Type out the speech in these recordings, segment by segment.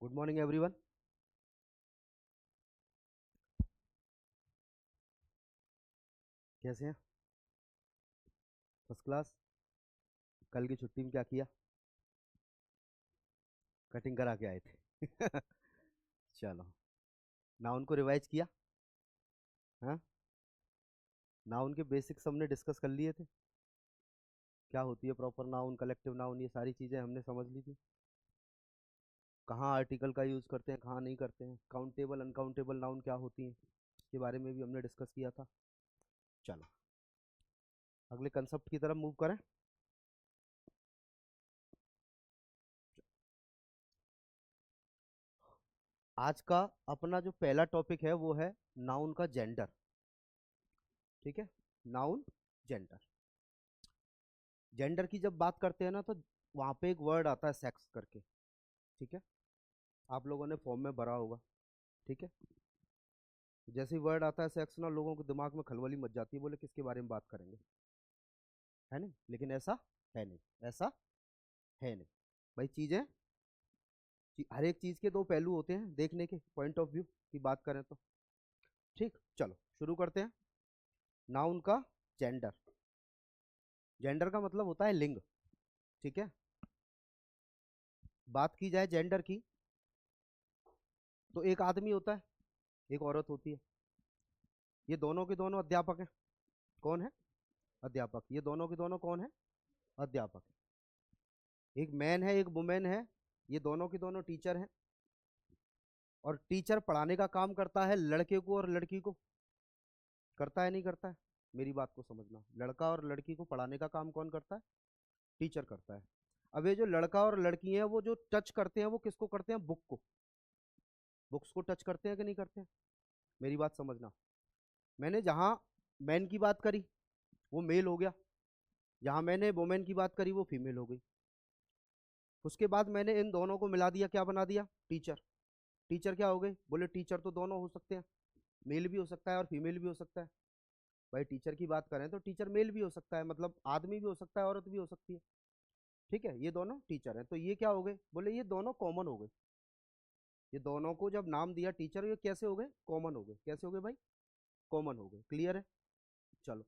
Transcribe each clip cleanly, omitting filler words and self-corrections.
Good morning everyone. कैसे हैं? First class. कल की छुट्टी में क्या किया? कटिंग करा के आए थे। चलो। नाउन को रिवाइज किया? हाँ। नाउन के बेसिक्स हमने डिस्कस कर लिए थे। क्या होती है प्रॉपर नाउन, कलेक्टिव नाउन, ये सारी चीज़ें हमने समझ ली थी। कहाँ आर्टिकल का यूज़ करते हैं, कहाँ नहीं करते हैं, काउंटेबल अनकाउंटेबल नाउन क्या होती हैं, इसके बारे में भी हमने डिस्कस किया था। चलो, अगले कंसेप्ट की तरफ मूव करें। आज का अपना जो पहला टॉपिक है वो है नाउन का जेंडर। ठीक है। Noun gender. जेंडर की जब बात करते हैं ना, तो वहां पे एक वर्ड आता है सेक्स करके। ठीक है। आप लोगों ने फॉर्म में भरा होगा। ठीक है। जैसे ही वर्ड आता है सेक्स ना, लोगों के दिमाग में खलबली मच जाती है, बोले किसके बारे में बात करेंगे। है नहीं, लेकिन ऐसा है नहीं। ऐसा है नहीं। भाई चीजें, हर एक चीज के दो पहलू होते हैं देखने के पॉइंट ऑफ व्यू की बात करें तो। ठीक, चलो शुरू करते हैं। नाउन का जेंडर। जेंडर का मतलब होता है लिंग। ठीक है। बात की जाए जेंडर की, तो एक आदमी होता है, एक औरत होती है। ये दोनों के दोनों अध्यापक हैं। कौन है? अध्यापक। ये दोनों के दोनों कौन है? अध्यापक है। एक मैन है, एक वुमेन है। ये दोनों के दोनों टीचर हैं। और टीचर पढ़ाने का काम करता है लड़के को और लड़की को। करता है नहीं करता है? मेरी बात को समझना, लड़का और लड़की को पढ़ाने का काम कौन करता है? टीचर करता है। अब ये जो लड़का और लड़की है, वो जो टच करते हैं वो किसको करते हैं? बुक को। बुक्स को टच करते हैं कि नहीं करते हैं? मेरी बात समझना। मैंने जहां मैन की बात करी वो मेल हो गया, जहां मैंने वुमेन की बात करी वो फीमेल हो गई। उसके बाद मैंने इन दोनों को मिला दिया, क्या बना दिया? टीचर। टीचर क्या हो गए? बोले टीचर तो दोनों हो सकते हैं, मेल भी हो सकता है और फीमेल भी हो सकता है। भाई टीचर की बात करें तो टीचर मेल भी हो सकता है, मतलब आदमी भी हो सकता है, औरत भी हो सकती है। ठीक है, ये दोनों टीचर हैं, तो ये क्या हो गए? बोले ये दोनों कॉमन हो गए। ये दोनों को जब नाम दिया टीचर, ये कैसे हो गए? कॉमन हो गए। कैसे हो गए भाई? कॉमन हो गए। क्लियर है? चलो।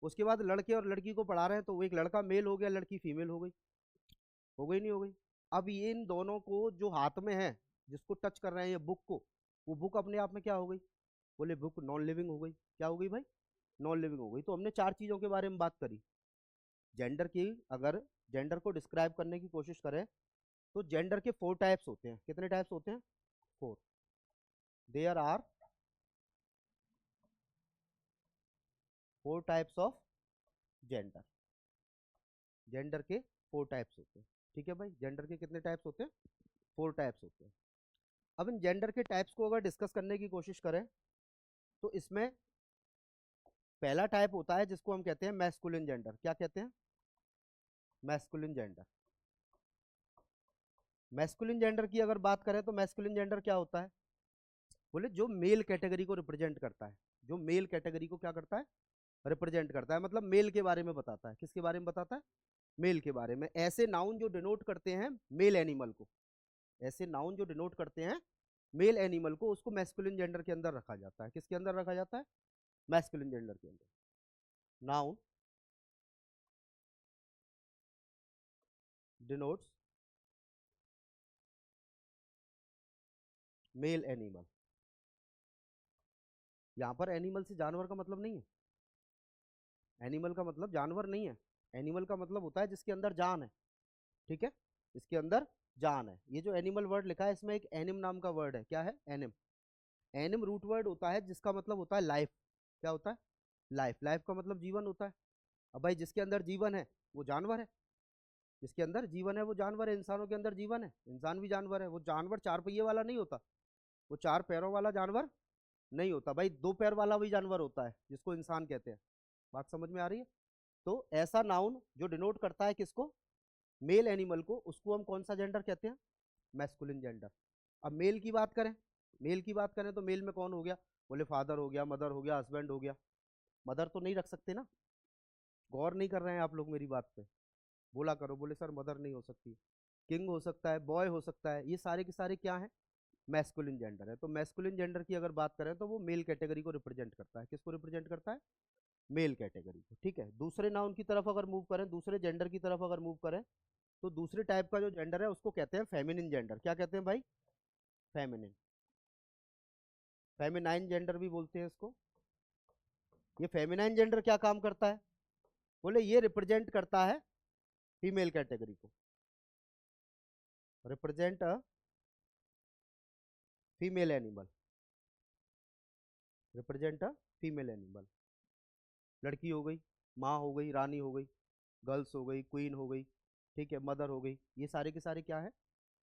उसके बाद लड़के और लड़की को पढ़ा रहे हैं, तो वो एक लड़का मेल हो गया, लड़की फीमेल हो गई। हो गई नहीं हो गई? अब ये इन दोनों को जो हाथ में है, जिसको टच कर रहे हैं ये बुक को, वो बुक अपने आप में क्या हो गई? बोले बुक नॉन लिविंग हो गई। क्या हो गई भाई? नॉन लिविंग हो गई। तो हमने चार चीजों के बारे में बात करी। जेंडर की, अगर जेंडर को डिस्क्राइब करने की कोशिश करें, तो जेंडर के फोर टाइप्स होते हैं। कितने टाइप्स होते हैं? Four. There are four types of gender. Gender के फोर टाइप्स होते हैं। ठीक है भाई, जेंडर के कितने टाइप्स होते हैं? फोर टाइप्स होते हैं। अब इन जेंडर के टाइप्स को अगर डिस्कस करने की कोशिश करें, तो इसमें पहला टाइप होता है जिसको हम कहते हैं मैस्कुलिन जेंडर। क्या कहते हैं? Masculine gender. मैस्कुलिन जेंडर की अगर बात करें, तो मैस्कुलिन जेंडर क्या होता है? बोले जो मेल कैटेगरी को रिप्रेजेंट करता है। जो मेल कैटेगरी को क्या करता है? रिप्रेजेंट करता है, मतलब मेल के बारे में बताता है। किसके बारे में बताता है? मेल के बारे में। ऐसे नाउन जो डिनोट करते हैं मेल एनिमल को, ऐसे नाउन जो डिनोट करते हैं मेल एनिमल को, उसको मैस्कुलिन जेंडर के अंदर रखा जाता है। किसके अंदर रखा जाता है? मैस्कुलिन जेंडर के अंदर। Noun denotes male animal. यहां पर एनिमल से जानवर का मतलब नहीं है। एनिमल का मतलब जानवर नहीं है। एनिमल का मतलब होता है जिसके अंदर जान है। ठीक है। इसके अंदर जान है। ये जो एनिमल वर्ड लिखा है, इसमें एक एनिम नाम का वर्ड है। क्या है? एनिम। एनिम रूट वर्ड होता है जिसका मतलब होता है लाइफ। क्या होता है? लाइफ। लाइफ का मतलब जीवन होता है। अब भाई जिसके अंदर जीवन है वो जानवर है। जिसके अंदर जीवन है वो जानवर है। इंसानों के अंदर जीवन है, इंसान भी जानवर है। वो जानवर चार पहिए वाला नहीं होता, वो चार पैरों वाला जानवर नहीं होता भाई। दो पैर वाला भी जानवर होता है जिसको इंसान कहते हैं। बात समझ में आ रही है? तो ऐसा नाउन जो डिनोट करता है किसको? मेल एनिमल को, उसको हम कौन सा जेंडर कहते हैं? Masculine gender. अब मेल की बात करें, मेल की बात करें तो मेल में कौन हो गया? बोले फादर हो गया, मदर हो गया, हस्बैंड हो गया। मदर तो नहीं रख सकते ना? गौर नहीं कर रहे हैं आप लोग मेरी बात पे। बोला करो, बोले सर मदर नहीं हो सकती। किंग हो सकता है, बॉय हो सकता है, ये सारे के सारे क्या हैं, मैस्कुलिन जेंडर है। तो मैस्कुलिन जेंडर की अगर बात करें तो वो मेल कैटेगरी को रिप्रेजेंट करता है। किसको रिप्रेजेंट करता है, मेल कैटेगरी को। ठीक है, दूसरे नाउन की तरफ अगर मूव करें, दूसरे जेंडर की तरफ अगर मूव करें, तो दूसरे टाइप का जो जेंडर है उसको कहते हैं फेमिनिन जेंडर। क्या कहते हैं भाई, फेमिनिन। फेमिनाइन जेंडर भी बोलते हैं इसको। ये फेमिनाइन जेंडर क्या काम करता है, बोले ये रिप्रेजेंट करता है फीमेल कैटेगरी को, represent a female animal, represent a female animal. लड़की हो गई, माँ हो गई, रानी हो गई, गर्ल्स हो गई, क्वीन हो गई, ठीक है, मदर हो गई, ये सारे के सारे क्या है,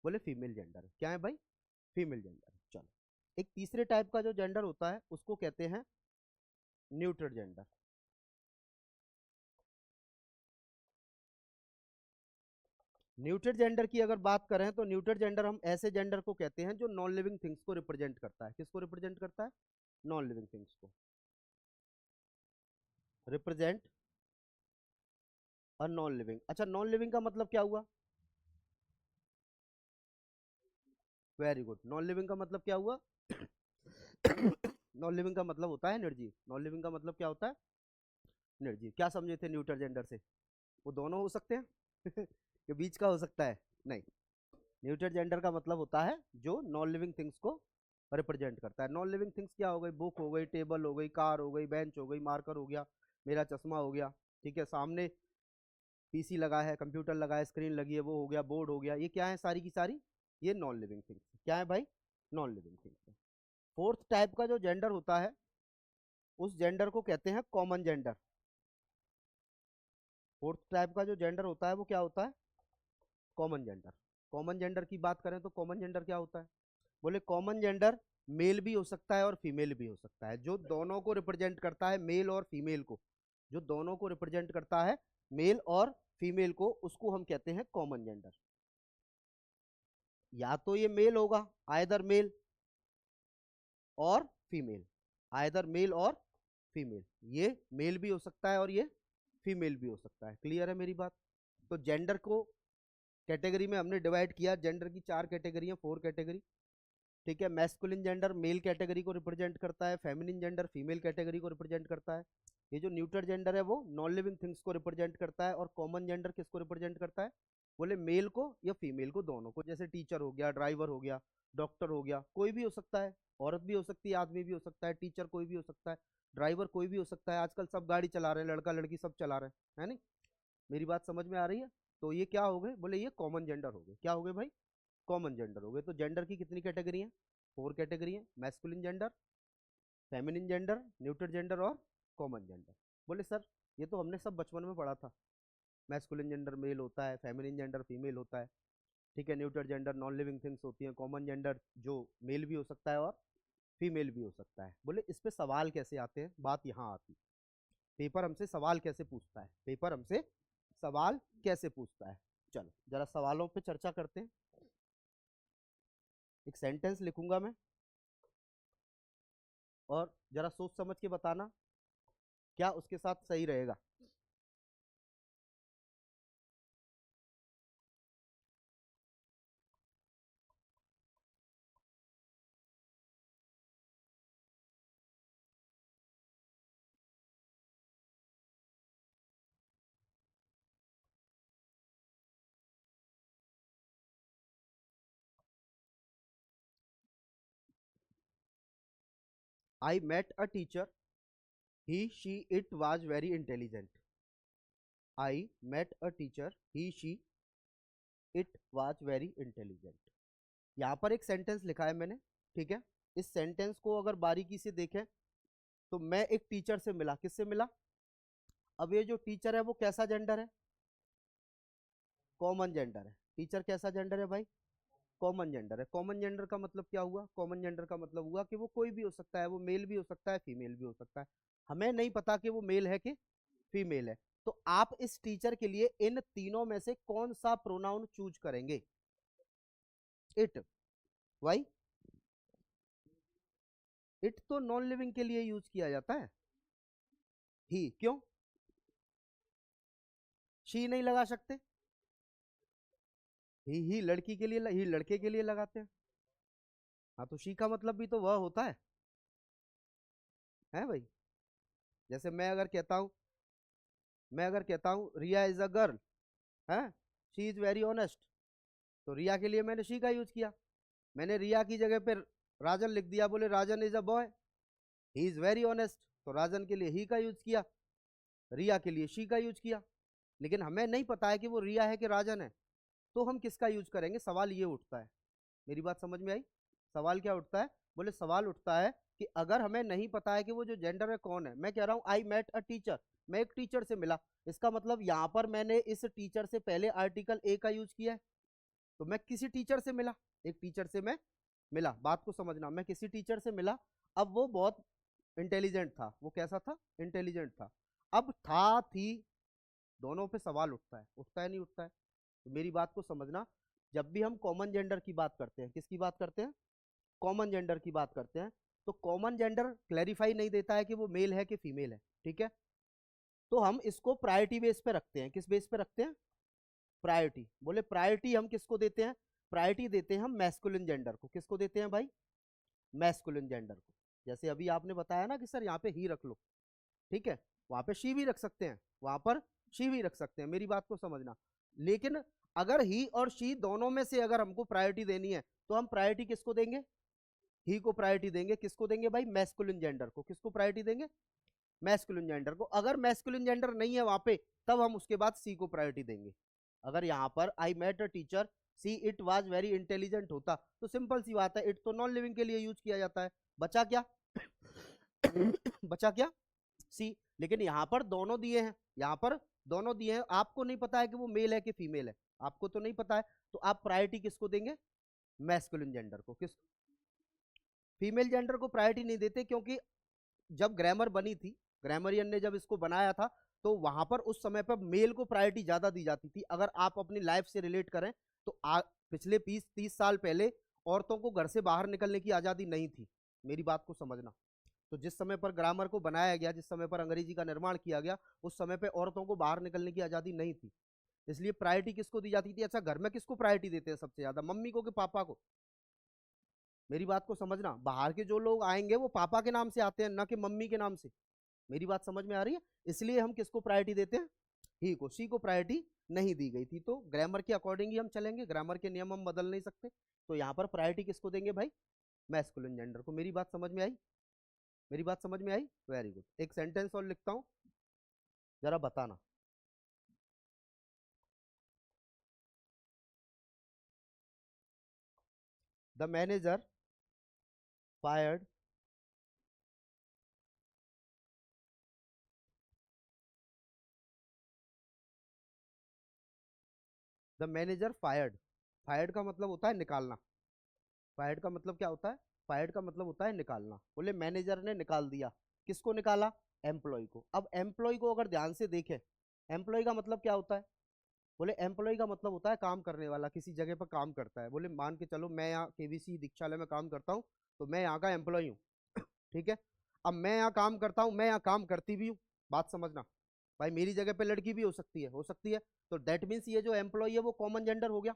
बोले फीमेल जेंडर है। क्या है भाई, फीमेल जेंडर। चलो, एक तीसरे टाइप का जो जेंडर होता है उसको कहते हैं न्यूट्रल जेंडर। न्यूट्रल जेंडर की अगर बात करें तो न्यूट्रल जेंडर हम ऐसे जेंडर को कहते हैं जो नॉन लिविंग थिंग्स को रिप्रेजेंट करता है। किसको रिप्रेजेंट करता है, नॉन लिविंग थिंग्स को, रिप्रेजेंट अ नॉन लिविंग। अच्छा, नॉन लिविंग का मतलब क्या हुआ, वेरी गुड, नॉन लिविंग का मतलब क्या हुआ नॉन लिविंग का मतलब होता है एनर्जी। नॉन लिविंग का मतलब क्या होता है, एनर्जी। क्या समझे थे न्यूट्रल जेंडर से, वो दोनों हो सकते हैं के बीच का हो सकता है, नहीं। न्यूट्रल जेंडर का मतलब होता है जो नॉन लिविंग थिंग्स को रिप्रेजेंट करता है। नॉन लिविंग थिंग्स क्या हो गई, बुक हो गई, टेबल हो गई, कार हो गई, बेंच हो गई, मार्कर हो गया, मेरा चश्मा हो गया, ठीक है, सामने पीसी लगा है, कंप्यूटर लगा है, स्क्रीन लगी है, वो हो गया, बोर्ड हो गया, ये क्या है, सारी की सारी ये नॉन लिविंग थिंग्स। क्या है भाई, non living things. Fourth type का जो जेंडर होता है उस जेंडर को कहते हैं कॉमन जेंडर। फोर्थ टाइप का जो जेंडर होता है वो क्या होता है, कॉमन जेंडर। कॉमन जेंडर की बात करें तो कॉमन जेंडर क्या होता है, बोले कॉमन जेंडर मेल भी हो सकता है और फीमेल भी हो सकता है, जो दोनों को रिप्रेजेंट करता है, मेल और फीमेल को, जो दोनों को रिप्रेजेंट करता है, मेल और फीमेल को, उसको हम कहते हैं कॉमन जेंडर। या तो ये मेल होगा, आइदर मेल और फीमेल, आइदर मेल और फीमेल, ये मेल भी हो सकता है और ये फीमेल भी हो सकता है। क्लियर है मेरी बात। तो जेंडर को कैटेगरी में हमने डिवाइड किया, जेंडर की 4 कैटेगरी है, 4 कैटेगरी। ठीक है, मैस्कुलिन जेंडर मेल कैटेगरी को रिप्रेजेंट करता है, फेमिनिन जेंडर फीमेल कैटेगरी को रिप्रेजेंट करता है, ये जो न्यूट्रल जेंडर है वो नॉन लिविंग थिंग्स को रिप्रेजेंट करता है, और कॉमन जेंडर किसको रिप्रेजेंट करता है, बोले मेल को या फीमेल को, दोनों को। जैसे टीचर हो गया, ड्राइवर हो गया, डॉक्टर हो गया, कोई भी हो सकता है, औरत भी हो सकती है, आदमी भी हो सकता है, टीचर कोई भी हो सकता है, ड्राइवर कोई भी हो सकता है, आजकल सब गाड़ी चला रहे हैं, लड़का लड़की सब चला रहे हैं, है नहीं। मेरी बात समझ में आ रही है। तो ये क्या हो गए, बोले ये कॉमन जेंडर हो गए। क्या हो गए भाई, कॉमन जेंडर हो गए। तो जेंडर की कितनी कैटेगरी है, 4 कैटेगरी है, masculine gender, feminine gender, neutral gender और कॉमन जेंडर। बोले सर ये तो हमने सब बचपन में पढ़ा था, मैस्कुलिन जेंडर मेल होता है, फेमिनिन जेंडर फीमेल होता है, ठीक है, neutral gender non living things होती है, कॉमन जेंडर जो मेल भी हो सकता है और फीमेल भी हो सकता है। बोले इस पे सवाल कैसे आते हैं, बात यहाँ आती, पेपर हमसे सवाल कैसे पूछता है, पेपर हमसे सवाल कैसे पूछता है। चलो जरा सवालों पे चर्चा करते हैं। एक सेंटेंस लिखूंगा मैं और जरा सोच समझ के बताना क्या उसके साथ सही रहेगा। I met a teacher, he she it was very intelligent। I met a teacher, he she it was very intelligent। यहाँ पर एक सेंटेंस लिखा है मैंने, ठीक है। इस सेंटेंस को अगर बारीकी से देखें तो मैं एक टीचर से मिला, किससे मिला, अब ये जो टीचर है वो कैसा जेंडर है, कॉमन जेंडर है। टीचर कैसा जेंडर है भाई, कॉमन जेंडर है। कॉमन जेंडर का मतलब क्या हुआ, कॉमन जेंडर का मतलब हुआ कि वो कोई भी हो सकता है, वो मेल भी हो सकता है, फीमेल भी हो सकता है। हमें नहीं पता कि वो मेल है कि फीमेल है। तो आप इस टीचर के लिए इन तीनों में से कौन सा प्रोनाउन चूज करेंगे, इट, वाई, इट तो नॉन लिविंग के लिए यूज किया जाता है, ही क्यों, शी नहीं लगा सकते, ही लड़की के लिए, ही लड़के के लिए लगाते हैं। हाँ, तो शी का मतलब भी तो वह होता है भाई। जैसे मैं अगर कहता हूँ रिया इज अ गर्ल, है, शी इज वेरी ऑनेस्ट, तो रिया के लिए मैंने शी का यूज किया। मैंने रिया की जगह पर राजन लिख दिया, बोले Rajan is a boy, he is very honest, तो राजन के लिए ही का यूज किया, रिया के लिए शी का यूज किया। लेकिन हमें नहीं पता है कि वो रिया है कि राजन है, तो हम किसका यूज करेंगे? सवाल ये उठता है। मेरी बात समझ में आई? सवाल क्या उठता है? बोले सवाल उठता है कि अगर हमें नहीं पता है कि वो जो जेंडर है कौन है, मैं कह रहा हूं आई मेट अ टीचर, मैं एक टीचर से मिला, इसका मतलब यहां पर मैंने इस टीचर से पहले आर्टिकल ए का यूज किया है, तो मैं किसी टीचर से मिला, एक टीचर से मैं मिला, बात को समझना, मैं किसी टीचर से मिला। अब वो बहुत इंटेलिजेंट था, वो कैसा था? इंटेलिजेंट था। अब था थी, दोनों पे सवाल उठता है नहीं उठता है? तो मेरी बात को समझना, जब भी हम कॉमन जेंडर की बात करते हैं, किसकी बात करते हैं? कॉमन जेंडर की बात करते हैं, तो कॉमन जेंडर क्लैरिफाई नहीं देता है कि वो मेल है कि फीमेल है, ठीक है? तो हम इसको प्रायोरिटी बेस पे रखते हैं। किस बेस पे रखते हैं? प्रायोरिटी। बोले प्रायोरिटी हम किसको देते हैं? प्रायोरिटी देते हैं हम मैस्कुलिन जेंडर को। किसको देते हैं भाई? मैस्कुलिन जेंडर को। जैसे अभी आपने बताया ना कि सर यहाँ पे ही रख लो, ठीक है, वहां पे शी भी रख सकते हैं, वहां पर शी भी रख सकते हैं, मेरी बात को समझना। लेकिन अगर ही और शी दोनों में से अगर हमको प्रायोरिटी देनी है, तो हम प्रायोरिटी किसको देंगे? ही को प्रायोरिटी देंगे। किसको देंगे भाई? मैस्कुलिन जेंडर को। किसको प्रायोरिटी देंगे? मैस्कुलिन जेंडर को। अगर मैस्कुलिन जेंडर नहीं है वहां पे, तब हम उसके बाद सी को प्रायोरिटी देंगे। अगर यहाँ पर I met a teacher she it was very intelligent होता, तो सिंपल सी बात है, इट तो नॉन लिविंग के लिए यूज किया जाता है, बचा क्या? बचा क्या? सी। लेकिन यहाँ पर दोनों दिए हैं, यहाँ पर दोनों दिए हैं, आपको नहीं पता है कि वो मेल है कि फीमेल है, आपको तो नहीं पता है, तो आप प्रायोरिटी किसको देंगे? मैस्कुलिन जेंडर को। किस? फीमेल जेंडर को प्रायोरिटी नहीं देते, क्योंकि जब ग्रामर बनी थी, ग्रामरियन ने जब इसको बनाया था, तो वहां पर उस समय पर मेल को प्रायोरिटी ज्यादा दी जाती थी। अगर आप अपनी लाइफ से रिलेट करें, तो पिछले 20-30 साल पहले औरतों को घर से बाहर निकलने की आजादी नहीं थी, मेरी बात को समझना। तो जिस समय पर ग्रामर को बनाया गया, जिस समय पर अंग्रेजी का निर्माण किया गया, उस समय पर औरतों को बाहर निकलने की आजादी नहीं थी, इसलिए प्रायोरिटी किसको दी जाती थी? अच्छा, घर में किसको प्रायोरिटी देते हैं सबसे ज्यादा? मम्मी को कि पापा को? मेरी बात को समझना, बाहर के जो लोग आएंगे वो पापा के नाम से आते हैं, ना कि मम्मी के नाम से। मेरी बात समझ में आ रही है? इसलिए हम किसको प्रायोरिटी देते हैं? ही को। सी को प्रायोरिटी नहीं दी गई थी। तो ग्रामर के अकॉर्डिंग ही हम चलेंगे, ग्रामर के नियम हम बदल नहीं सकते। तो यहाँ पर प्रायोरिटी किसको देंगे भाई? मैस्कुलिन जेंडर को। मेरी बात समझ में आई? मेरी बात समझ में आई? Very good. एक सेंटेंस और लिखता हूं, जरा बताना। The manager fired the manager fired. Fired का मतलब होता है निकालना। फायर्ड का मतलब क्या होता है? फायर्ड का मतलब होता है निकालना। बोले मैनेजर ने निकाल दिया। किसको निकाला? एम्प्लॉय को। अब एम्प्लॉय को अगर ध्यान से देखें, एम्प्लॉय का मतलब क्या होता है? बोले एम्प्लॉय का मतलब होता है काम करने वाला, किसी जगह पर काम करता है। बोले मान के चलो मैं यहाँ केवीसी दीक्षालय में काम करता हूँ, तो मैं यहाँ का एम्प्लॉय हूँ, ठीक है? अब मैं यहाँ काम करता हूँ, मैं यहाँ काम करती भी हूँ, बात समझना भाई, मेरी जगह पे लड़की भी हो सकती है, हो सकती है। तो डेट मीन्स ये जो एम्प्लॉय है वो कॉमन जेंडर हो गया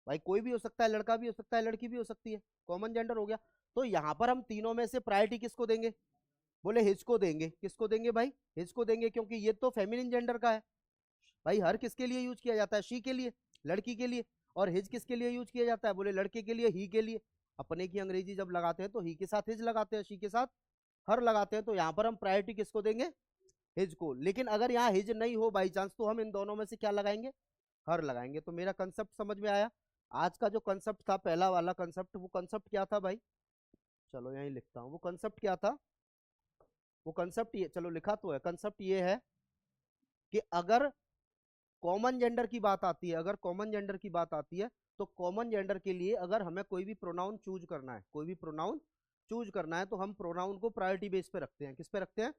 भाई, कोई भी हो सकता है, लड़का भी हो सकता है, लड़की भी हो सकती है, कॉमन जेंडर हो गया। तो यहाँ पर हम तीनों में से प्रायोरिटी किसको देंगे? बोले हिज को देंगे। किसको देंगे भाई? हिज को देंगे, क्योंकि ये तो फेमिनिन जेंडर का है भाई। हर किसके लिए यूज किया जाता है? शी के लिए, लड़की के लिए। और हिज किसके लिए यूज किया जाता है? बोले लड़के के लिए, ही के लिए। अपने की अंग्रेजी जब लगाते हैं तो ही के साथ हिज लगाते हैं, शी के साथ हर लगाते हैं। तो यहाँ पर हम प्रायोरिटी किसको देंगे? हिज को। लेकिन अगर यहाँ हिज नहीं हो बाई चांस, तो हम इन दोनों में से क्या लगाएंगे? हर लगाएंगे। तो मेरा कंसेप्ट समझ में आया? आज का जो कंसेप्ट था, पहला वाला कंसेप्ट, वो कंसेप्ट क्या था भाई? चलो यहीं लिखता हूँ, वो कंसेप्ट क्या था? वो कंसेप्ट ये, चलो लिखा तो है, कंसेप्ट ये है कि अगर कॉमन जेंडर की बात आती है, अगर कॉमन जेंडर की बात आती है, तो कॉमन जेंडर के लिए अगर हमें कोई भी प्रोनाउन चूज करना है, कोई भी प्रोनाउन चूज करना है, तो हम प्रोनाउन को प्रायोरिटी बेस पे रखते हैं। किस पे रखते हैं?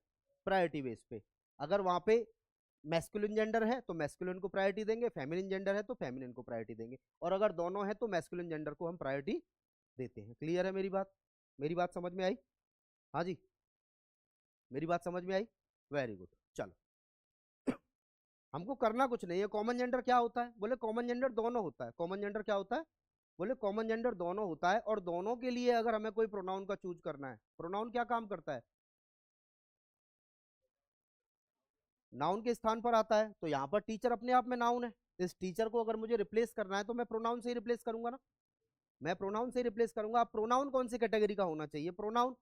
प्रायोरिटी बेस पे। अगर वहां पे मैस्कुलिन जेंडर है तो मैस्कुलिन को प्रायोरिटी देंगे, फेमिनिन जेंडर है तो फेमिनिन को प्रायोरिटी देंगे, और अगर दोनों है तो मैस्कुलिन जेंडर को हम प्रायोरिटी देते हैं। क्लियर है मेरी बात? मेरी बात समझ में आई? हाँ जी, मेरी बात समझ में आई? Very good. चलो हमको करना कुछ नहीं है। कॉमन जेंडर क्या होता है? बोले कॉमन जेंडर दोनों होता है। कॉमन जेंडर क्या होता है? बोले कॉमन जेंडर दोनों होता है, और दोनों के लिए अगर हमें कोई प्रोनाउन का चूज करना है, प्रोनाउन क्या काम करता है? नाउन के स्थान पर आता है। तो यहाँ पर टीचर अपने आप में नाउन है। इस टीचर को अगर मुझे रिप्लेस करना है तो मैं प्रोनाउन से ही रिप्लेस करूंगा ना, मैं प्रोनाउन से ही रिप्लेस करूंगा। अब प्रोनाउन कौन सी कैटेगरी का होना चाहिए? प्रोनाउन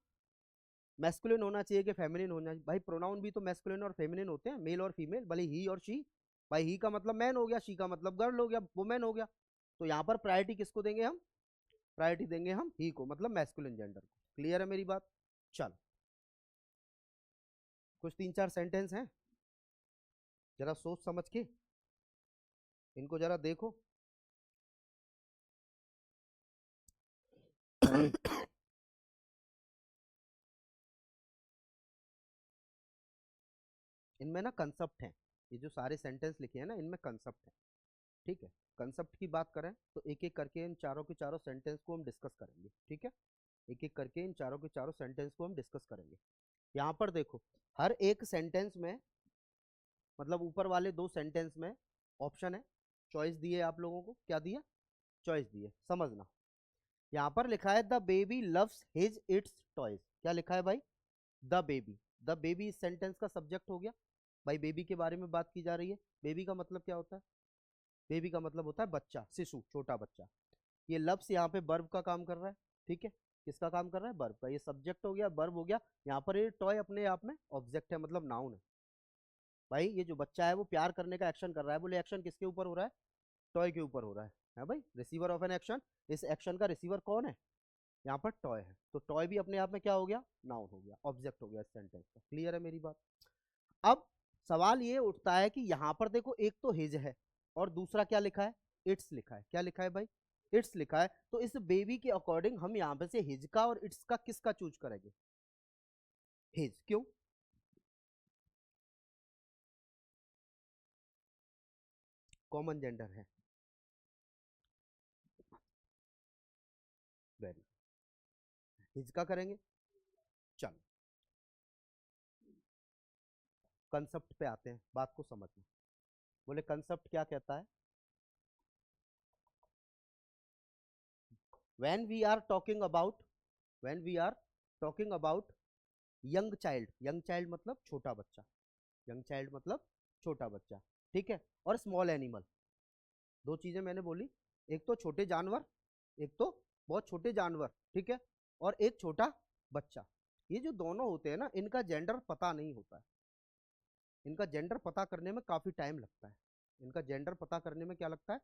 मैस्कुलिन होना चाहिए कि फेमिनिन होना चाहिए? भाई प्रोनाउन भी तो मैस्कुलिन और फेमिनिन होते हैं, मेल और फीमेल, भले ही और शी। भाई ही का मतलब मैन हो गया, शी का मतलब गर्ल हो गया, वुमेन हो गया। तो यहाँ पर प्रायोरिटी किसको देंगे हम? प्रायोरिटी देंगे हम ही को, मतलब मैस्कुलिन जेंडर को। क्लियर है मेरी बात? चल, कुछ 3-4 सेंटेंस हैं, जरा सोच समझ के इनको जरा देखो। इनमें ना कंसेप्ट है, ये जो सारे सेंटेंस लिखे हैं ना, इनमें कंसेप्ट है। ठीक है, कंसेप्ट की बात करें तो एक एक करके इन चारों के चारों सेंटेंस को हम डिस्कस करेंगे। ठीक है, एक एक करके इन चारों के चारों सेंटेंस को हम डिस्कस करेंगे। यहाँ पर देखो, हर एक सेंटेंस में, मतलब ऊपर वाले 2 सेंटेंस में ऑप्शन है, चॉइस दी है आप लोगों को। क्या दिया? चॉइस दी है, समझना। यहाँ पर लिखा है the baby loves his it's toys. क्या लिखा है भाई? The baby. द बेबी इस सेंटेंस का सब्जेक्ट हो गया। भाई बेबी के बारे में बात की जा रही है। बेबी का मतलब क्या होता है? बेबी का मतलब होता है बच्चा, शिशु, छोटा बच्चा। ये लव्स यहाँ पे वर्ब का काम कर रहा है। ठीक है, किसका काम कर रहा है? वर्ब का। ये सब्जेक्ट हो गया, वर्ब हो गया। यहाँ पर ये टॉय अपने आप में ऑब्जेक्ट है, मतलब नाउन है। भाई ये जो बच्चा है वो प्यार करने का एक्शन कर रहा है। बोले एक्शन किसके ऊपर हो रहा है? टॉय के ऊपर हो रहा है भाई, रिसीवर ऑफ एन एक्शन। इस एक्शन का रिसीवर कौन है? यहाँ पर टॉय है। तो टॉय भी अपने आप में क्या हो गया? नाउन हो गया, ऑब्जेक्ट हो गया इस सेंटेंस का। क्लियर है मेरी बात? अब सवाल ये उठता है कि यहाँ पर देखो, एक तो हिज है और दूसरा क्या लिखा है? इट्स लिखा है। क्या लिखा है भाई? इट्स लिखा है। तो इस बेबी के अकॉर्डिंग हम यहाँ पे से हिज का और इट्स का किसका चूज करेंगे? हिज। क्यों? कॉमन जेंडर है। वेरी, हिज का करेंगे। चलो, कंसेप्ट पे आते हैं, बात को समझना। बोले कंसेप्ट क्या कहता है? when we are talking about when we are talking about young child, young child मतलब छोटा बच्चा, यंग चाइल्ड मतलब छोटा बच्चा। ठीक है, और स्मॉल एनिमल, 2 चीजें मैंने बोली। एक तो छोटे जानवर, एक तो बहुत छोटे जानवर। ठीक है, और एक छोटा बच्चा। ये जो दोनों होते हैं ना, इनका जेंडर पता नहीं होता है। इनका जेंडर पता करने में काफी टाइम लगता है। इनका जेंडर पता करने में क्या लगता है?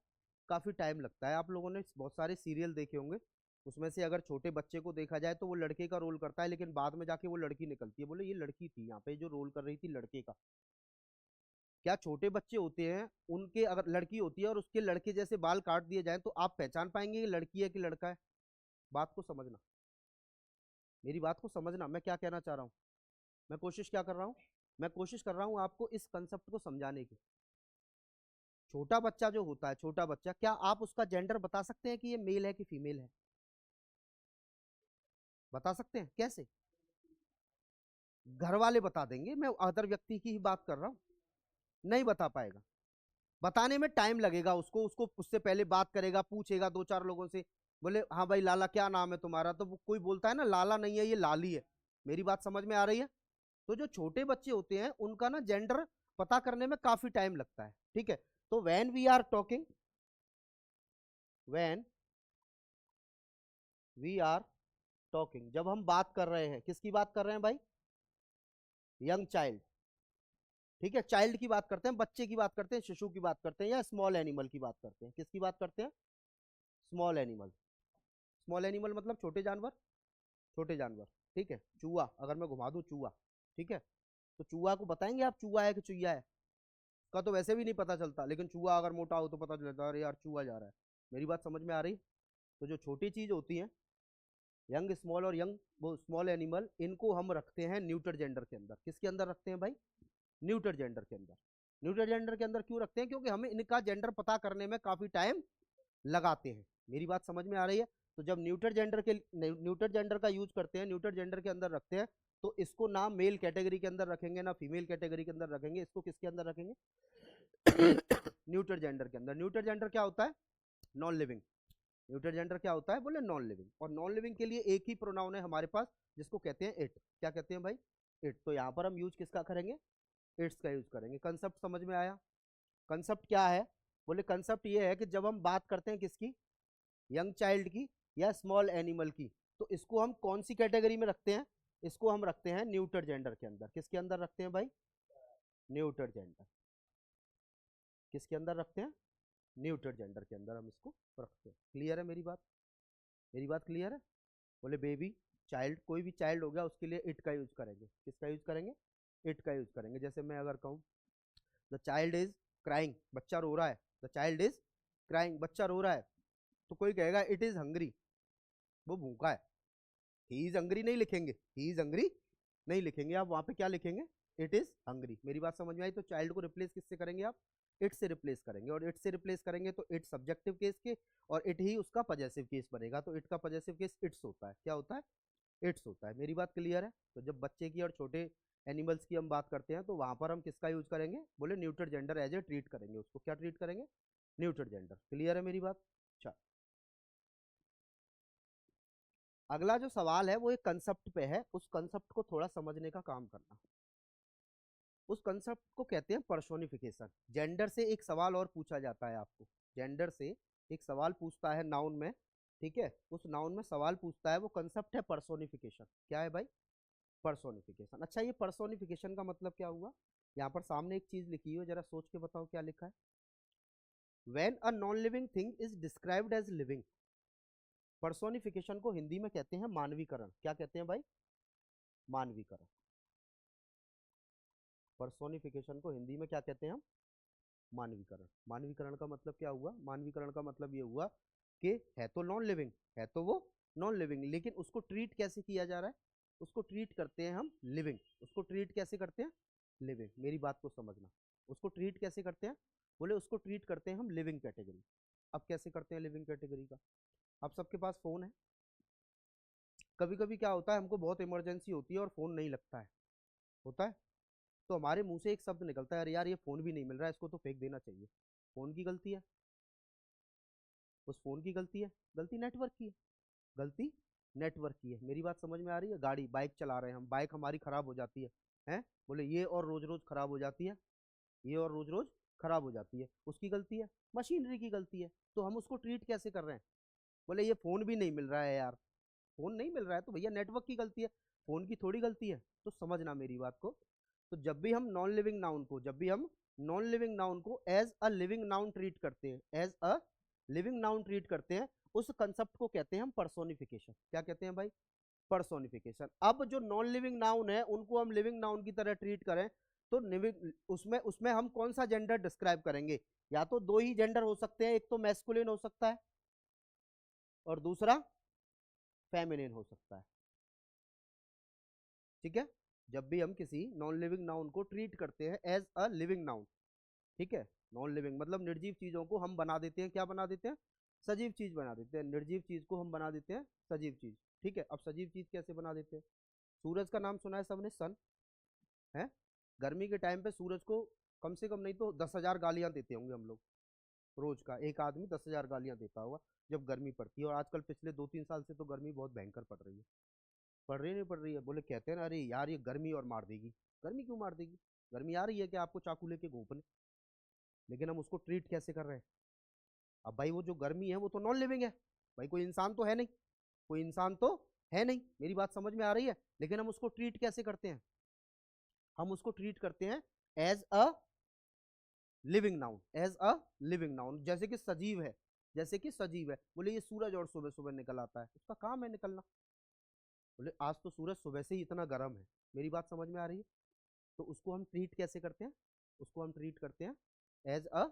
काफी टाइम लगता है। आप लोगों ने बहुत सारे सीरियल देखे होंगे, उसमें से अगर छोटे बच्चे को देखा जाए तो वो लड़के का रोल करता है, लेकिन बाद में जाके वो लड़की निकलती है। बोले ये लड़की थी, यहाँ पे जो रोल कर रही थी लड़के का। क्या छोटे बच्चे होते हैं, उनके अगर लड़की होती है और उसके लड़के जैसे बाल काट दिए जाए तो आप पहचान पाएंगे ये लड़की है कि लड़का है? बात को समझना, मेरी बात को समझना, मैं क्या कहना चाह रहा हूँ। मैं कोशिश क्या कर रहा हूँ? मैं कोशिश कर रहा हूँ आपको इस कंसेप्ट को समझाने की। छोटा बच्चा जो होता है, छोटा बच्चा, क्या आप उसका जेंडर बता सकते हैं कि ये मेल है कि फीमेल है? बता सकते हैं? कैसे? घर वाले बता देंगे, मैं अदर व्यक्ति की ही बात कर रहा हूँ। नहीं बता पाएगा, बताने में टाइम लगेगा उसको। उसको उससे पहले बात करेगा, पूछेगा 2-4 लोगों से। बोले हाँ भाई लाला क्या नाम है तुम्हारा? तो वो कोई बोलता है ना लाला नहीं है, ये लाली है। मेरी बात समझ में आ रही है? तो जो छोटे बच्चे होते हैं उनका ना जेंडर पता करने में काफी टाइम लगता है। ठीक है, तो व्हेन वी आर टॉकिंग, जब हम बात कर रहे हैं, किसकी बात कर रहे हैं भाई? Young child. ठीक है, चाइल्ड की बात करते हैं, बच्चे की बात करते हैं, शिशु की बात करते हैं, या स्मॉल एनिमल की बात करते हैं? किसकी बात करते हैं? Small animal. स्मॉल एनिमल मतलब छोटे जानवर, छोटे जानवर। ठीक है, चूहा, अगर मैं घुमा दूं चूहा, ठीक है, तो चूहा को बताएंगे आप चूहा है कि चुईया है? का तो वैसे भी नहीं पता चलता, लेकिन चूहा अगर मोटा हो तो पता चलता है अरे यार चूहा जा रहा है। मेरी बात समझ में आ रही? तो जो छोटी चीज होती है, यंग, स्मॉल और यंग, वो स्मॉल एनिमल, इनको हम रखते हैं न्यूटर जेंडर के अंदर। किसके अंदर रखते हैं भाई? न्यूटर जेंडर के अंदर। न्यूटर जेंडर के अंदर क्यों रखते हैं? क्योंकि हमें इनका जेंडर पता करने में काफी टाइम लगाते हैं। मेरी बात समझ में आ रही है? तो जब न्यूटर जेंडर का यूज करते हैं, न्यूटर जेंडर के अंदर रखते हैं, तो इसको ना मेल कैटेगरी के अंदर रखेंगे ना फीमेल कैटेगरी के अंदर रखेंगे। इसको किसके अंदर रखेंगे? न्यूटर जेंडर के अंदर, न्यूटर जेंडर क्या होता है? Non living. न्यूटर जेंडर क्या होता है? बोले नॉन लिविंग। और नॉन लिविंग के लिए एक ही प्रोनाउन है हमारे पास, जिसको कहते हैं इट। क्या कहते हैं भाई? इट। तो यहाँ पर हम यूज किसका करेंगे? इट्स का यूज करेंगे। कंसेप्ट समझ में आया? कंसेप्ट क्या है? बोले कंसेप्ट ये है कि जब हम बात करते हैं किसकी, यंग चाइल्ड की या स्मॉल एनिमल की, तो इसको हम कौन सी कैटेगरी में रखते हैं? इसको हम रखते हैं न्यूटर जेंडर के अंदर। किसके अंदर रखते हैं भाई? Neuter gender. किसके अंदर रखते हैं? न्यूटर जेंडर के अंदर हम इसको रखते हैं। क्लियर है मेरी बात? मेरी बात क्लियर है? बोले बेबी, चाइल्ड, कोई भी चाइल्ड हो गया उसके लिए इट का यूज करेंगे। किसका यूज करेंगे? इट का यूज करेंगे। जैसे मैं अगर कहूँ द चाइल्ड इज क्राइंग, बच्चा रो रहा है, द चाइल्ड इज क्राइंग, बच्चा रो रहा है, तो कोई कहेगा इट इज हंग्री, वो भूखा है। ही इज हंग्री नहीं लिखेंगे, ही इज हंग्री नहीं लिखेंगे, आप वहां पे क्या लिखेंगे? It is hungry. मेरी बात समझ में आई? तो चाइल्ड को रिप्लेस किससे करेंगे आप? इट से रिप्लेस करेंगे। और इट से रिप्लेस करेंगे तो इट सब्जेक्टिव केस के, और इट ही उसका पजेसिव केस बनेगा। तो इट का पजेसिव केस इट्स होता है। क्या होता है? इट्स होता है। मेरी बात क्लियर है? तो जब बच्चे की और छोटे एनिमल्स की हम बात करते हैं तो वहां पर हम किसका यूज करेंगे? बोले neuter gender as a treat करेंगे उसको। क्या ट्रीट करेंगे? Neuter gender. क्लियर है मेरी बात? अच्छा, अगला जो सवाल है वो एक कंसेप्ट पे है, उस कंसेप्ट को थोड़ा समझने का काम करना। उस कंसेप्ट को कहते हैं पर्सोनिफिकेशन। जेंडर से एक सवाल और पूछा जाता है आपको, जेंडर से एक सवाल पूछता है नाउन में, ठीक है? उस नाउन में सवाल पूछता है, वो कंसेप्ट है पर्सोनिफिकेशन। क्या है भाई? पर्सोनिफिकेशन। अच्छा, ये पर्सोनिफिकेशन का मतलब क्या हुआ? यहाँ पर सामने एक चीज लिखी है, जरा सोच के बताओ क्या लिखा है। When a non living thing is described as living, personification को हिंदी में कहते हैं मानवीकरण। क्या कहते हैं भाई? मानवीकरण। पर्सोनिफिकेशन को हिंदी में क्या कहते हैं हम? मानवीकरण। मानवीकरण का मतलब क्या हुआ? मानवीकरण का मतलब ये हुआ कि है तो नॉन लिविंग, है तो वो नॉन लिविंग, लेकिन उसको ट्रीट कैसे किया जा रहा है? उसको ट्रीट करते हैं हम लिविंग। उसको ट्रीट कैसे करते हैं? लिविंग। मेरी बात को समझना, उसको ट्रीट कैसे करते हैं? बोले उसको ट्रीट करते हैं हम लिविंग कैटेगरी। अब कैसे करते हैं लिविंग कैटेगरी का? अब सबके पास फोन है। कभी कभी क्या होता है, हमको बहुत इमरजेंसी होती है और फोन नहीं लगता है, होता है, तो हमारे मुंह से एक शब्द निकलता है, अरे यार ये फोन भी नहीं मिल रहा है, इसको तो फेंक देना चाहिए। फोन की गलती है? उस फोन की गलती है? गलती नेटवर्क की है। गलती नेटवर्क की है। मेरी बात समझ में आ रही है? गाड़ी, बाइक चला रहे हैं हम, बाइक हमारी खराब हो जाती है, हैं? बोले ये और रोज रोज खराब हो जाती है, ये और रोज रोज खराब हो जाती है, उसकी गलती है? मशीनरी की गलती है। तो हम उसको ट्रीट कैसे कर रहे हैं? बोले ये फोन भी नहीं मिल रहा है यार, फोन नहीं मिल रहा है तो भैया नेटवर्क की गलती है, फोन की थोड़ी गलती है। तो समझना मेरी बात को। तो जब भी हम नॉन लिविंग नाउन को, जब भी हम नॉन लिविंग नाउन को as a living noun treat करते हैं, as a living noun treat करते हैं, उस कंसेप्ट को कहते हैं हम पर्सोनिफिकेशन। क्या कहते हैं भाई? पर्सोनिफिकेशन। अब जो नॉन लिविंग नाउन है उनको हम लिविंग नाउन की तरह ट्रीट करें तो उसमें उसमें हम कौन सा जेंडर डिस्क्राइब करेंगे? या तो दो ही जेंडर हो सकते हैं, एक तो मैस्कुलिन हो सकता है और दूसरा फेमिनिन हो सकता है। ठीक है? जब भी हम किसी नॉन लिविंग नाउन को ट्रीट करते हैं एज अ लिविंग नाउन, ठीक है? नॉन लिविंग मतलब निर्जीव चीजों को हम बना देते हैं, क्या बना देते हैं? सजीव चीज बना देते हैं। निर्जीव चीज को हम बना देते हैं सजीव चीज। ठीक है? अब सजीव चीज कैसे बना देते हैं? सूरज का नाम सुना है सबने? सन है। गर्मी के टाइम पे सूरज को कम से कम नहीं तो 10,000 गालियां देते होंगे हम लोग। रोज का एक आदमी 10,000 गालियां देता होगा जब गर्मी पड़ती है। और आजकल पिछले 2-3 साल से तो गर्मी बहुत भयंकर पड़ रही है। पड़ रही नहीं पड़ रही है? बोले कहते हैं ना, अरे यार ये गर्मी और मार देगी। गर्मी क्यों मार देगी? गर्मी आ रही है कि आपको चाकू लेके घूपने, लेकिन हम उसको ट्रीट कैसे कर रहे हैं? अब भाई वो जो गर्मी है वो तो नॉन लिविंग है, भाई कोई इंसान तो है नहीं, कोई इंसान तो है नहीं। मेरी बात समझ में आ रही है? लेकिन हम उसको ट्रीट कैसे करते हैं? हम उसको ट्रीट करते हैं as a living noun, as a living noun. जैसे कि सजीव है, जैसे कि सजीव है। बोले ये सूरज और सुबह सुबह निकल आता है, उसका काम है निकलना। बोले आज तो सूरज सुबह से ही इतना गर्म है। मेरी बात समझ में आ रही है? तो उसको हम ट्रीट कैसे करते हैं? उसको हम ट्रीट करते हैं as a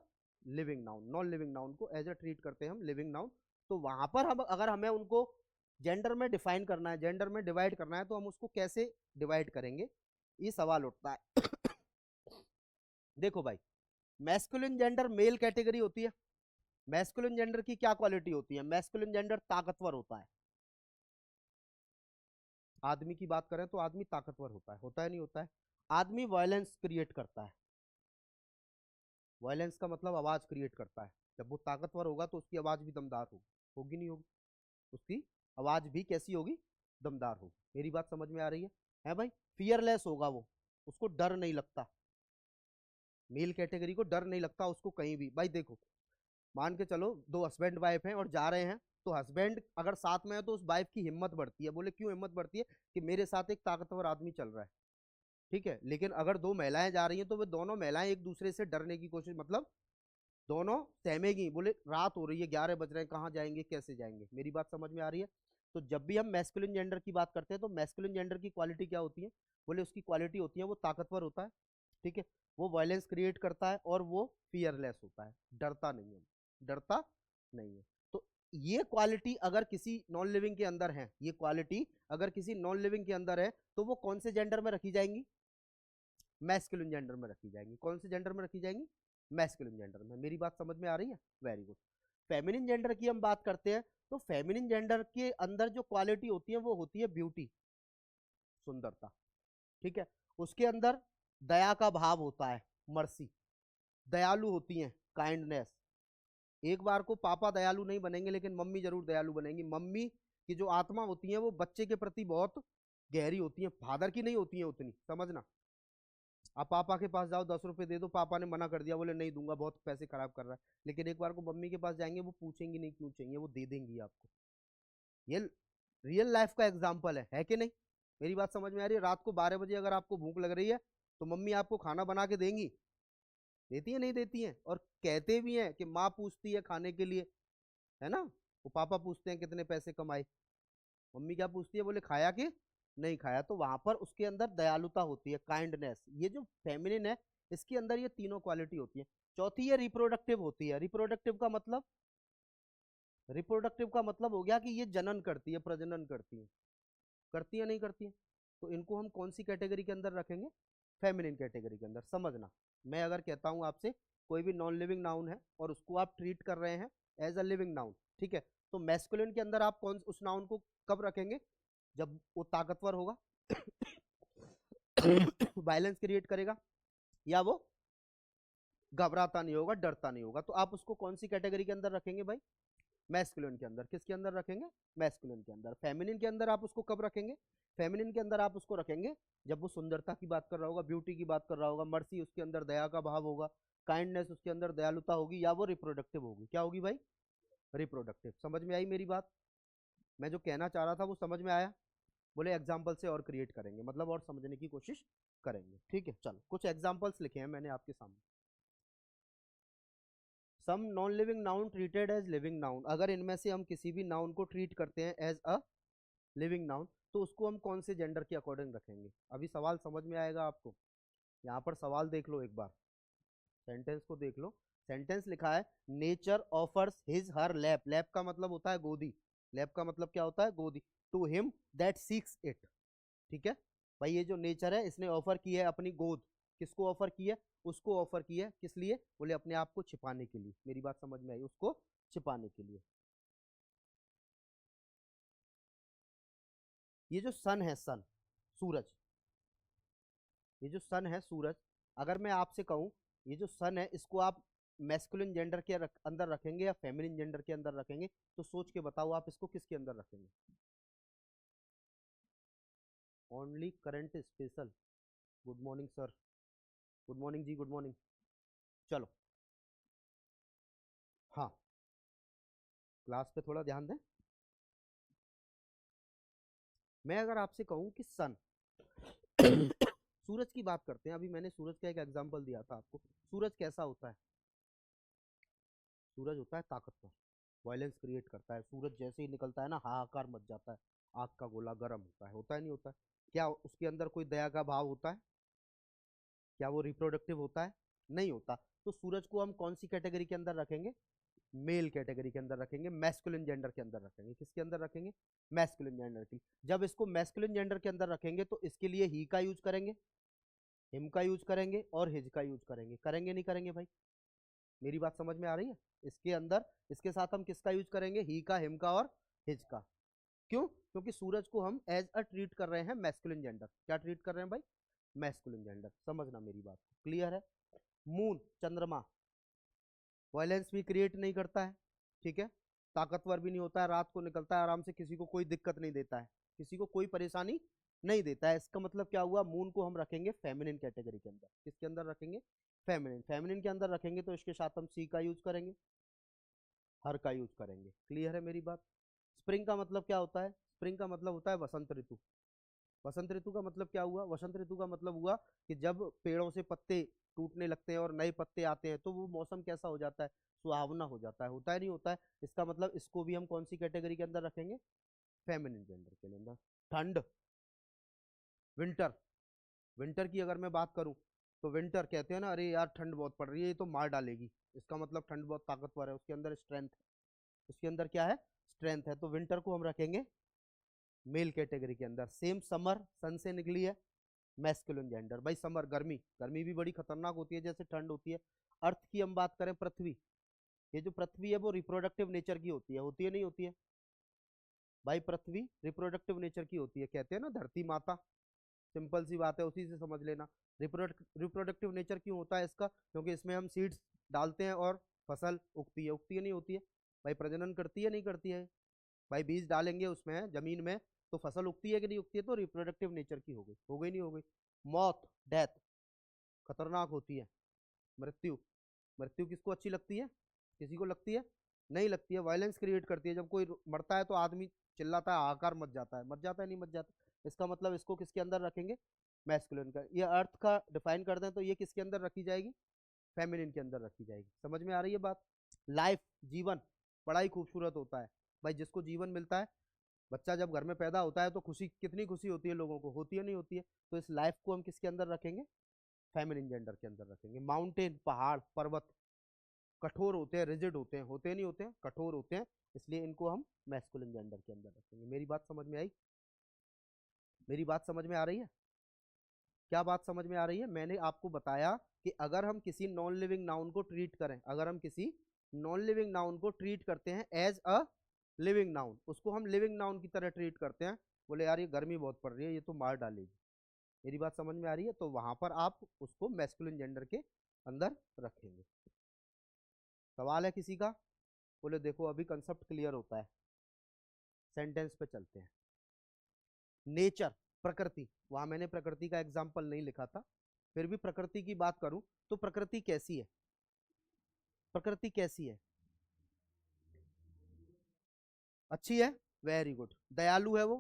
living noun. Non living noun को एज अ ट्रीट करते हैं हम लिविंग नाउन। तो वहां पर हम अगर हमें उनको जेंडर में डिफाइन करना है, जेंडर में डिवाइड करना है, तो हम उसको कैसे डिवाइड करेंगे, ये सवाल उठता है। देखो भाई, मैस्कुलिन जेंडर मेल कैटेगरी होती है। मैस्कुलिन जेंडर की क्या क्वालिटी होती है? मैस्कुलिन जेंडर ताकतवर होता है। आदमी की बात करें तो आदमी ताकतवर होता है नहीं होता है? आदमी वायलेंस क्रिएट करता है। वायलेंस का मतलब आवाज क्रिएट करता है। जब वो ताकतवर होगा तो उसकी आवाज भी दमदार होगी, होगी नहीं होगी? उसकी आवाज भी कैसी होगी? दमदार होगी। मेरी बात समझ में आ रही है भाई? फियरलेस होगा वो, उसको डर नहीं लगता। मेल कैटेगरी को डर नहीं लगता उसको कहीं भी। भाई देखो, मान के चलो दो हस्बैंड वाइफ हैं और जा रहे हैं, तो हस्बैंड अगर साथ में है तो उस वाइफ की हिम्मत बढ़ती है। बोले क्यों हिम्मत बढ़ती है? कि मेरे साथ एक ताकतवर आदमी चल रहा है, ठीक है। लेकिन अगर दो महिलाएं जा रही हैं तो वे दोनों महिलाएं एक दूसरे से डरने की कोशिश, मतलब दोनों सहमेगी। बोले रात हो रही है, 11 बज रहे हैं, कहाँ जाएंगे, कैसे जाएंगे? मेरी बात समझ में आ रही है? तो जब भी हम मैस्कुलिन जेंडर की बात करते हैं तो मैस्कुलिन जेंडर की क्वालिटी क्या होती है? बोले उसकी क्वालिटी होती है वो ताकतवर होता है, ठीक है, वो वायलेंस क्रिएट करता है और वो फियरलेस होता है, डरता नहीं है, डरता नहीं है। तो ये क्वालिटी अगर किसी नॉन लिविंग के अंदर है, ये क्वालिटी अगर किसी नॉन लिविंग के अंदर है, तो वो कौन से जेंडर में रखी जाएंगी? मैस्कुलिन जेंडर में रखी जाएंगी। कौन से जेंडर में रखी जाएंगी? मैस्कुलिन जेंडर में। मेरी बात समझ में आ रही है? Very good. फेमिनिन जेंडर की हम बात करते हैं, तो फेमिनिन जेंडर के अंदर जो क्वालिटी होती है वो होती है ब्यूटी, सुंदरता, ठीक है। उसके अंदर दया का भाव होता है, मर्सी, दयालु होती हैं, काइंडनेस। एक बार को पापा दयालु नहीं बनेंगे लेकिन मम्मी जरूर दयालु बनेंगी। मम्मी की जो आत्मा होती है वो बच्चे के प्रति बहुत गहरी होती है, फादर की नहीं होती है उतनी, समझना। आप पापा के पास जाओ, 10 रुपए दे दो, पापा ने मना कर दिया, बोले नहीं दूंगा, बहुत पैसे खराब कर रहा है, लेकिन एक बार को मम्मी के पास जाएंगे, वो पूछेंगी नहीं क्यों चाहिए, वो दे देंगी आपको। ये रियल लाइफ का एग्जाम्पल है कि नहीं? मेरी बात समझ में आ रही है? रात को 12 बजे अगर आपको भूख लग रही है तो मम्मी आपको खाना बना के देंगी? देती है नहीं देती है? और कहते भी हैं कि माँ पूछती है खाने के लिए, है ना, वो पापा पूछते हैं कितने पैसे कमाए, मम्मी क्या पूछती है? बोले खाया कि नहीं खाया। तो वहां पर उसके अंदर दयालुता होती है, काइंडनेस। ये जो फेमिनिन है इसके अंदर ये तीनों क्वालिटी होती है। चौथी ये रिप्रोडक्टिव होती है। रिप्रोडक्टिव का मतलब, रिप्रोडक्टिव का मतलब हो गया कि ये जनन करती है, प्रजनन करती है। करती है नहीं करती है? तो इनको हम कौन सी कैटेगरी के अंदर रखेंगे? फेमिनिन कैटेगरी के अंदर। समझना, मैं अगर कहता हूं आपसे कोई भी नॉन लिविंग नाउन है और उसको आप ट्रीट कर रहे हैं एज अ लिविंग नाउन, ठीक है, तो मैस्कुलिन के अंदर आप कौन उस नाउन को कब रखेंगे? जब वो ताकतवर होगा, वायलेंस क्रिएट करेगा, या वो घबराता नहीं होगा, डरता नहीं होगा, तो आप उसको कौन सी कैटेगरी के अंदर रखेंगे भाई? मैस्कुलिन के अंदर। किसके अंदर रखेंगे? मैस्कुलिन के अंदर। फेमिनिन के अंदर आप उसको कब रखेंगे? फेमिनिन के अंदर आप उसको रखेंगे जब वो सुंदरता की बात कर रहा होगा, ब्यूटी की बात कर रहा होगा, मर्सी उसके अंदर दया का भाव होगा, काइंडनेस उसके अंदर दयालुता होगी, या वो रिप्रोडक्टिव होगी। क्या होगी भाई? रिप्रोडक्टिव। समझ में आई मेरी बात? मैं जो कहना चाह रहा था वो समझ में आया? बोले एग्जाम्पल से और क्रिएट करेंगे, मतलब और समझने की कोशिश करेंगे, ठीक है। चलो कुछ एग्जाम्पल्स लिखे हैं मैंने आपके सामने। Some non living noun treated as living noun. अगर इनमें से हम किसी भी नाउन को ट्रीट करते हैं एज अ लिविंग नाउन, तो उसको हम कौन से जेंडर के अकॉर्डिंग रखेंगे? अभी सवाल समझ में आएगा आपको। यहाँ पर सवाल देख लो एक बार, सेंटेंस को देख लो। सेंटेंस लिखा है, nature offers his her lap. Lap का मतलब होता है गोदी। लैप का मतलब क्या होता है? गोदी। To him that seeks it, ठीक है भाई। ये जो नेचर है इसने ऑफर की है अपनी गोद। किसको ऑफर की है? उसको ऑफर की है। किस लिए? बोले अपने आप को छिपाने के लिए। मेरी बात समझ में आई? उसको छिपाने के लिए। ये जो सन है, सन, सूरज, ये जो सन है सूरज, अगर मैं आपसे कहूं ये जो सन है इसको आप मैस्कुलिन जेंडर के अंदर रखेंगे या फेमिनिन जेंडर के अंदर रखेंगे? तो सोच के बताओ आप इसको किसके अंदर रखेंगे? Only current special. Good morning sir. Good morning ji, good morning. चलो, हाँ, क्लास पे थोड़ा ध्यान दें। मैं अगर आपसे कहूं कि सन, सूरज की बात करते हैं, अभी मैंने सूरज का एक एग्जांपल दिया था आपको। सूरज कैसा होता है? सूरज होता है ताकतवर, वायलेंस क्रिएट करता है। सूरज जैसे ही निकलता है ना, हाहाकार मच जाता है, आग का गोला गर्म होता है नहीं होता है? क्या उसके अंदर कोई दया का भाव होता है? क्या वो रिप्रोडक्टिव होता है? नहीं होता। तो सूरज को हम कौन सी कैटेगरी के अंदर रखेंगे? मेल कैटेगरी के अंदर रखेंगे, मैस्कुलिन जेंडर के अंदर रखेंगे। किसके अंदर रखेंगे? मैस्कुलिन जेंडर की। जब इसको मैस्कुलिन जेंडर के अंदर रखेंगे तो इसके लिए ही का यूज करेंगे, हिम का यूज करेंगे और हिज का यूज करेंगे। करेंगे नहीं करेंगे भाई? मेरी बात समझ में आ रही है? इसके अंदर इसके साथ हम किसका यूज करेंगे? ही का, हिम का और हिज का। क्यों? क्योंकि सूरज को हम एज अ ट्रीट कर रहे हैं मैस्कुलिन जेंडर। क्या ट्रीट कर रहे हैं भाई? Masculine gender. समझना मेरी बात, क्लियर है? मून, चंद्रमा, वायलेंस भी क्रिएट नहीं करता है, ठीक है, ताकतवर भी नहीं होता है, रात को निकलता है आराम से, किसी को कोई दिक्कत नहीं देता है, किसी को कोई परेशानी नहीं देता है। इसका मतलब क्या हुआ, मून को हम रखेंगे फेमिनिन कैटेगरी के अंदर। किसके अंदर रखेंगे, फेमिनिन। फेमिनिन के अंदर रखेंगे तो इसके साथ हम सी का यूज करेंगे, हर का यूज करेंगे। क्लियर है मेरी बात। स्प्रिंग का मतलब क्या होता है, स्प्रिंग का मतलब होता है वसंत ऋतु। वसंत ऋतु का मतलब क्या हुआ, वसंत ऋतु का मतलब हुआ कि जब पेड़ों से पत्ते टूटने लगते हैं और नए पत्ते आते हैं तो वो मौसम कैसा हो जाता है, सुहावना हो जाता है। होता है नहीं होता है। इसका मतलब इसको भी हम कौन सी कैटेगरी के अंदर रखेंगे, फेमिनिन जेंडर के अंदर। ठंड, विंटर, विंटर की अगर मैं बात करूं तो विंटर कहते हैं ना, अरे यार ठंड बहुत पड़ रही है, ये तो मार डालेगी। इसका मतलब ठंड बहुत ताकतवर है, उसके अंदर स्ट्रेंथ, उसके अंदर क्या है, स्ट्रेंथ है। तो विंटर को हम रखेंगे मेल कैटेगरी के अंदर। सेम समर, सन से निकली है, मैस्कुलिन जेंडर। भाई समर, गर्मी, गर्मी भी बड़ी खतरनाक होती है जैसे ठंड होती है। अर्थ की हम बात करें, पृथ्वी, ये जो पृथ्वी है वो रिप्रोडक्टिव नेचर की होती है नहीं होती है भाई, पृथ्वी रिप्रोडक्टिव नेचर की होती है। कहते हैं ना धरती माता, सिंपल सी बात है, उसी से समझ लेना। रिप्रोडक्टिव नेचर क्यों होता है इसका, क्योंकि इसमें हम सीड्स डालते हैं और फसल उगती है नहीं होती है भाई, प्रजनन करती है नहीं करती है भाई, बीज डालेंगे उसमें जमीन में तो फसल उगती है कि नहीं उगती है, तो रिप्रोडक्टिव नेचर की हो गई नहीं हो गई। मौत, डेथ, खतरनाक होती है। मृत्यु, मृत्यु किसको अच्छी लगती है, किसी को लगती है नहीं लगती है, वायलेंस क्रिएट करती है। जब कोई मरता है तो आदमी चिल्लाता है, हाहाकार मच जाता है, मच जाता है नहीं मच जाता। इसका मतलब इसको किसके अंदर रखेंगे, मैस्कुलिन का। ये अर्थ का डिफाइन कर दें तो ये किसके अंदर रखी जाएगी, फेमिनिन के अंदर रखी जाएगी। समझ में आ रही है बात। लाइफ, जीवन बड़ा ही खूबसूरत होता है भाई, जिसको जीवन मिलता है, बच्चा जब घर में पैदा होता है तो खुशी, कितनी खुशी होती है लोगों को, होती है नहीं होती है। तो इस लाइफ को हम किसके अंदर रखेंगे, फेमिनिन जेंडर के अंदर रखेंगे। माउंटेन, पहाड़ पर्वत कठोर होते हैं, रिजिड होते नहीं होते हैं, कठोर होते हैं, इसलिए इनको हम मैस्कुलिन जेंडर के अंदर रखेंगे। मेरी बात समझ में आई, मेरी बात समझ में आ रही है, क्या बात समझ में आ रही है। मैंने आपको बताया कि अगर हम किसी नॉन लिविंग नाउन को ट्रीट करें, अगर हम किसी नॉन लिविंग नाउन को ट्रीट करते हैं एज अ लिविंग नाउन, उसको हम लिविंग नाउन की तरह ट्रीट करते हैं, बोले यार ये गर्मी बहुत पड़ रही है, ये तो मार डालेगी, मेरी बात समझ में आ रही है, तो वहां पर आप उसको मैस्कुलिन जेंडर के अंदर रखेंगे। सवाल है किसी का, बोले देखो अभी कंसेप्ट क्लियर होता है, सेंटेंस पे चलते हैं। नेचर, प्रकृति, वहां मैंने प्रकृति का एग्जाम्पल नहीं लिखा था, फिर भी प्रकृति की बात करूं तो प्रकृति कैसी है, प्रकृति कैसी है, अच्छी है, वेरी गुड। दयालु है वो,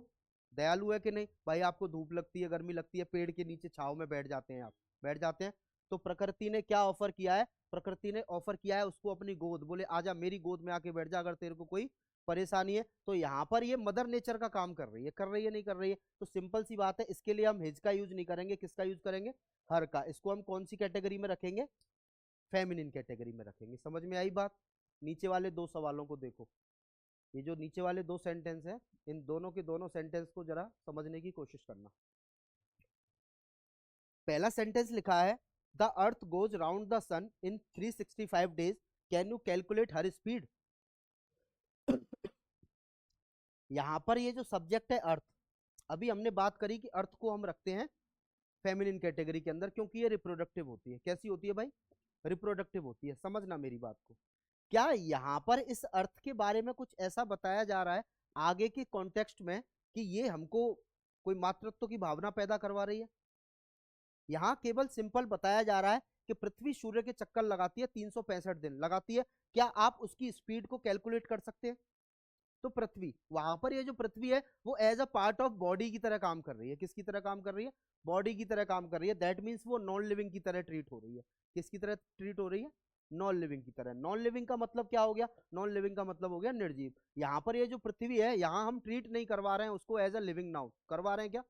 दयालु है कि नहीं भाई, आपको धूप लगती है, गर्मी लगती है, पेड़ के नीचे छाव में बैठ जाते हैं आप, बैठ जाते हैं। तो प्रकृति ने क्या ऑफर किया है, प्रकृति ने ऑफर किया है उसको अपनी गोद, बोले आजा मेरी गोद में आके बैठ जा, अगर तेरे को कोई परेशानी है। तो यहाँ पर ये मदर नेचर का काम कर रही है, कर रही है नहीं कर रही है, तो सिंपल सी बात है, इसके लिए हम हिज का यूज नहीं करेंगे, किसका यूज करेंगे, हर का। इसको हम कौन सी कैटेगरी में रखेंगे, फेमिनिन कैटेगरी में रखेंगे। समझ में आई बात। नीचे वाले दो सवालों को देखो, ये जो नीचे वाले दो सेंटेंस हैं, इन दोनों के दोनों सेंटेंस को जरा समझने की कोशिश करना। पहला सेंटेंस लिखा है, the earth goes round the sun in 365 days, can you calculate her speed. यहां पर ये जो सब्जेक्ट है अर्थ, अभी हमने बात करी कि अर्थ को हम रखते हैं फेमिनिन कैटेगरी के अंदर, क्योंकि ये रिप्रोडक्टिव होती है। कैसी होती है भाई, रिप्रोडक्टिव होती है। समझना मेरी बात को। क्या यहां पर इस अर्थ के बारे में कुछ ऐसा बताया जा रहा है आगे के कॉन्टेक्स्ट में कि ये हमको कोई मातृत्व की भावना पैदा करवा रही है। यहां केवल सिंपल बताया जा रहा है कि पृथ्वी सूर्य के चक्कर लगाती है 365 दिन लगाती है। क्या आप उसकी स्पीड को कैलकुलेट कर सकते हैं। तो पृथ्वी, वहां पर ये जो पृथ्वी है वो as a part of body की तरह काम कर रही है। किसकी तरह काम कर रही है, बॉडी की तरह काम कर रही है। दैट मीन्स वो नॉन लिविंग की तरह ट्रीट हो रही है। किसकी तरह ट्रीट हो रही है, नॉन लिविंग की तरह। नॉन लिविंग का मतलब क्या हो गया, नॉन लिविंग का मतलब हो गया निर्जीव। यहाँ पर ये जो पृथ्वी है, यहाँ हम ट्रीट नहीं करवा रहे हैं उसको एज अ लिविंग नाउन, करवा रहे हैं क्या,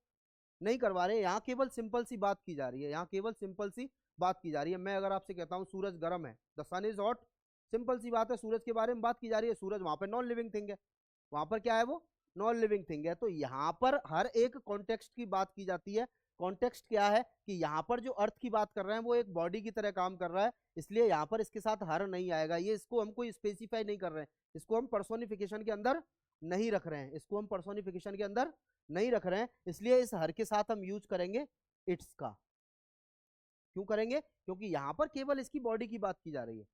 नहीं करवा रहे। यहाँ केवल सिंपल सी बात की जा रही है, यहाँ केवल सिंपल सी बात की जा रही है। मैं अगर आपसे कहता हूँ सूरज गर्म है, the sun is hot, simple सी बात है, सूरज के बारे में बात की जा रही है। सूरज वहां पर नॉन लिविंग थिंग है, वहां पर क्या है, वो नॉन लिविंग थिंग है। तो यहाँ पर हर एक कॉन्टेक्स्ट की बात की जाती है। कॉन्टेक्स्ट क्या है कि यहाँ पर जो अर्थ की बात कर रहे हैं वो एक बॉडी की तरह काम कर रहा है, इसलिए यहाँ पर इसके साथ हर नहीं आएगा। ये इसको हम कोई स्पेसिफाई नहीं कर रहे हैं, इसको हम पर्सोनिफिकेशन के अंदर नहीं रख रहे हैं, इसको हम पर्सोनिफिकेशन के अंदर नहीं रख रहे हैं, इसलिए इस हर के साथ हम यूज करेंगे इट्स का। क्यों करेंगे, क्योंकि यहाँ पर केवल इसकी बॉडी की बात की जा रही है।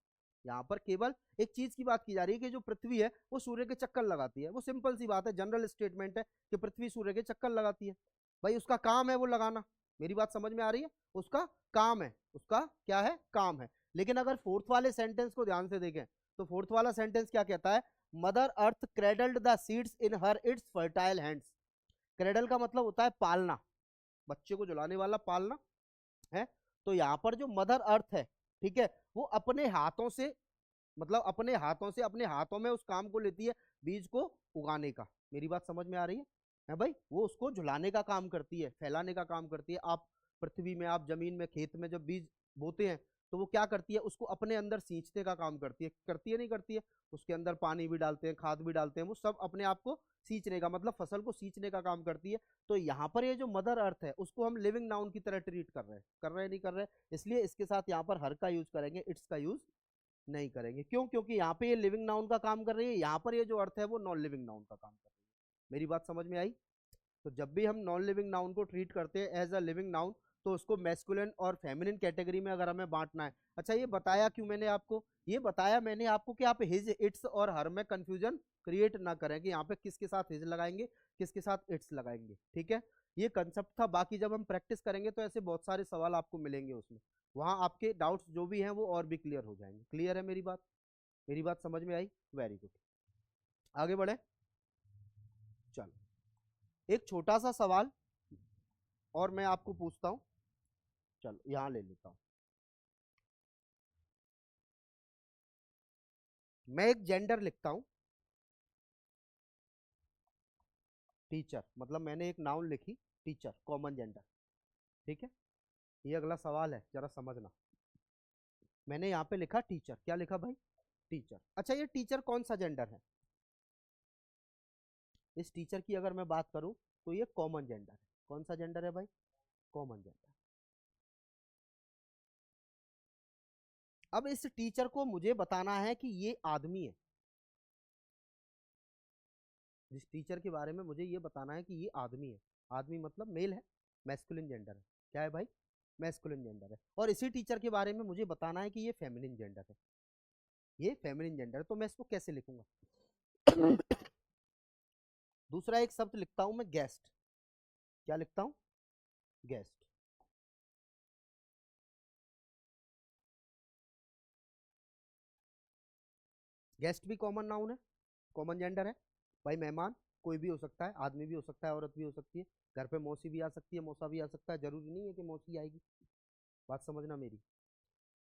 यहाँ पर केवल एक चीज की बात की जा रही है कि जो पृथ्वी है वो सूर्य के चक्कर लगाती है। वो सिंपल सी बात है, जनरल स्टेटमेंट है कि पृथ्वी सूर्य के चक्कर लगाती है। भाई उसका काम है वो लगाना। मेरी बात समझ में आ रही है? उसका काम है, उसका क्या है, काम है। लेकिन अगर फोर्थ वाले सेंटेंस को ध्यान से देखें तो फोर्थ वाला सेंटेंस क्या कहता है? Mother earth cradled the seeds in her it's fertile hands. Cradle का मतलब होता है पालना, बच्चे को झुलाने वाला, पालना है। तो यहाँ पर जो मदर अर्थ है, ठीक है, वो अपने हाथों से, मतलब अपने हाथों से, अपने हाथों में उस काम को लेती है बीज को उगाने का। मेरी बात समझ में आ रही है भाई? वो उसको झुलाने का काम करती है, फैलाने का काम करती है। आप पृथ्वी में, आप जमीन में, खेत में जब बीज बोते हैं तो वो क्या करती है? उसको अपने अंदर सींचने का काम करती है नहीं करती है? उसके अंदर पानी भी डालते हैं, खाद भी डालते हैं, वो सब अपने आप को सींचने का, मतलब फसल को सींचने का काम करती है। तो यहाँ पर ये जो मदर अर्थ है उसको हम लिविंग नाउन की तरह ट्रीट कर रहे हैं नहीं कर रहे? इसलिए इसके साथ यहाँ पर हर का यूज करेंगे, इट्स का यूज नहीं करेंगे। क्यों? क्योंकि यहाँ पे ये लिविंग नाउन का काम कर रही है, यहाँ पर ये जो अर्थ है वो नॉन लिविंग नाउन का काम कर रही है। मेरी बात समझ में आई? तो जब भी हम नॉन लिविंग नाउन को ट्रीट करते हैं एज अ लिविंग नाउन, तो उसको मैस्कुलिन और फेमिनिन कैटेगरी में अगर हमें बांटना है। अच्छा, ये बताया क्यों मैंने आपको? ये बताया मैंने आपको कि आप हिज, इट्स और हर में कंफ्यूजन क्रिएट ना करें कि यहाँ पे किसके साथ हिज लगाएंगे, किसके साथ इट्स लगाएंगे। ठीक है, ये कंसेप्ट था। बाकी जब हम प्रैक्टिस करेंगे तो ऐसे बहुत सारे सवाल आपको मिलेंगे उसमें, वहां आपके डाउट्स जो भी हैं वो और भी क्लियर हो जाएंगे। क्लियर है मेरी बात? मेरी बात समझ में आई? वेरी गुड, आगे बढ़े। चलो, एक छोटा सा सवाल और मैं आपको पूछता हूं। चलो यहां ले लेता हूं। मैं एक जेंडर लिखता हूं, टीचर, मतलब मैंने एक नाउन लिखी टीचर, कॉमन जेंडर। ठीक है, ये अगला सवाल है, जरा समझना। मैंने यहाँ पे लिखा टीचर, क्या लिखा भाई? टीचर। अच्छा, ये टीचर कौन सा जेंडर है? इस टीचर की अगर मैं बात करूं तो ये कॉमन जेंडर है। कौन सा जेंडर है भाई? Common gender. अब इस टीचर को मुझे बताना है कि ये आदमी है। जिस टीचर के बारे में मुझे ये बताना है कि ये आदमी है, आदमी मतलब मेल है, मैस्कुलिन जेंडर है। क्या है भाई? मैस्कुलिन जेंडर है। और इसी टीचर के बारे में मुझे बताना है कि ये फेमिनिन जेंडर है। ये फेमिनिन जेंडर है, तो मैं इसको कैसे लिखूंगा? दूसरा एक शब्द लिखता हूं मैं, गेस्ट। क्या लिखता हूं? गेस्ट। गेस्ट भी कॉमन नाउन है, कॉमन जेंडर है भाई। मेहमान कोई भी हो सकता है, आदमी भी हो सकता है, औरत भी हो सकती है। घर पे मौसी भी आ सकती है, मौसा भी आ सकता है, जरूरी नहीं है कि मौसी आएगी। बात समझना मेरी।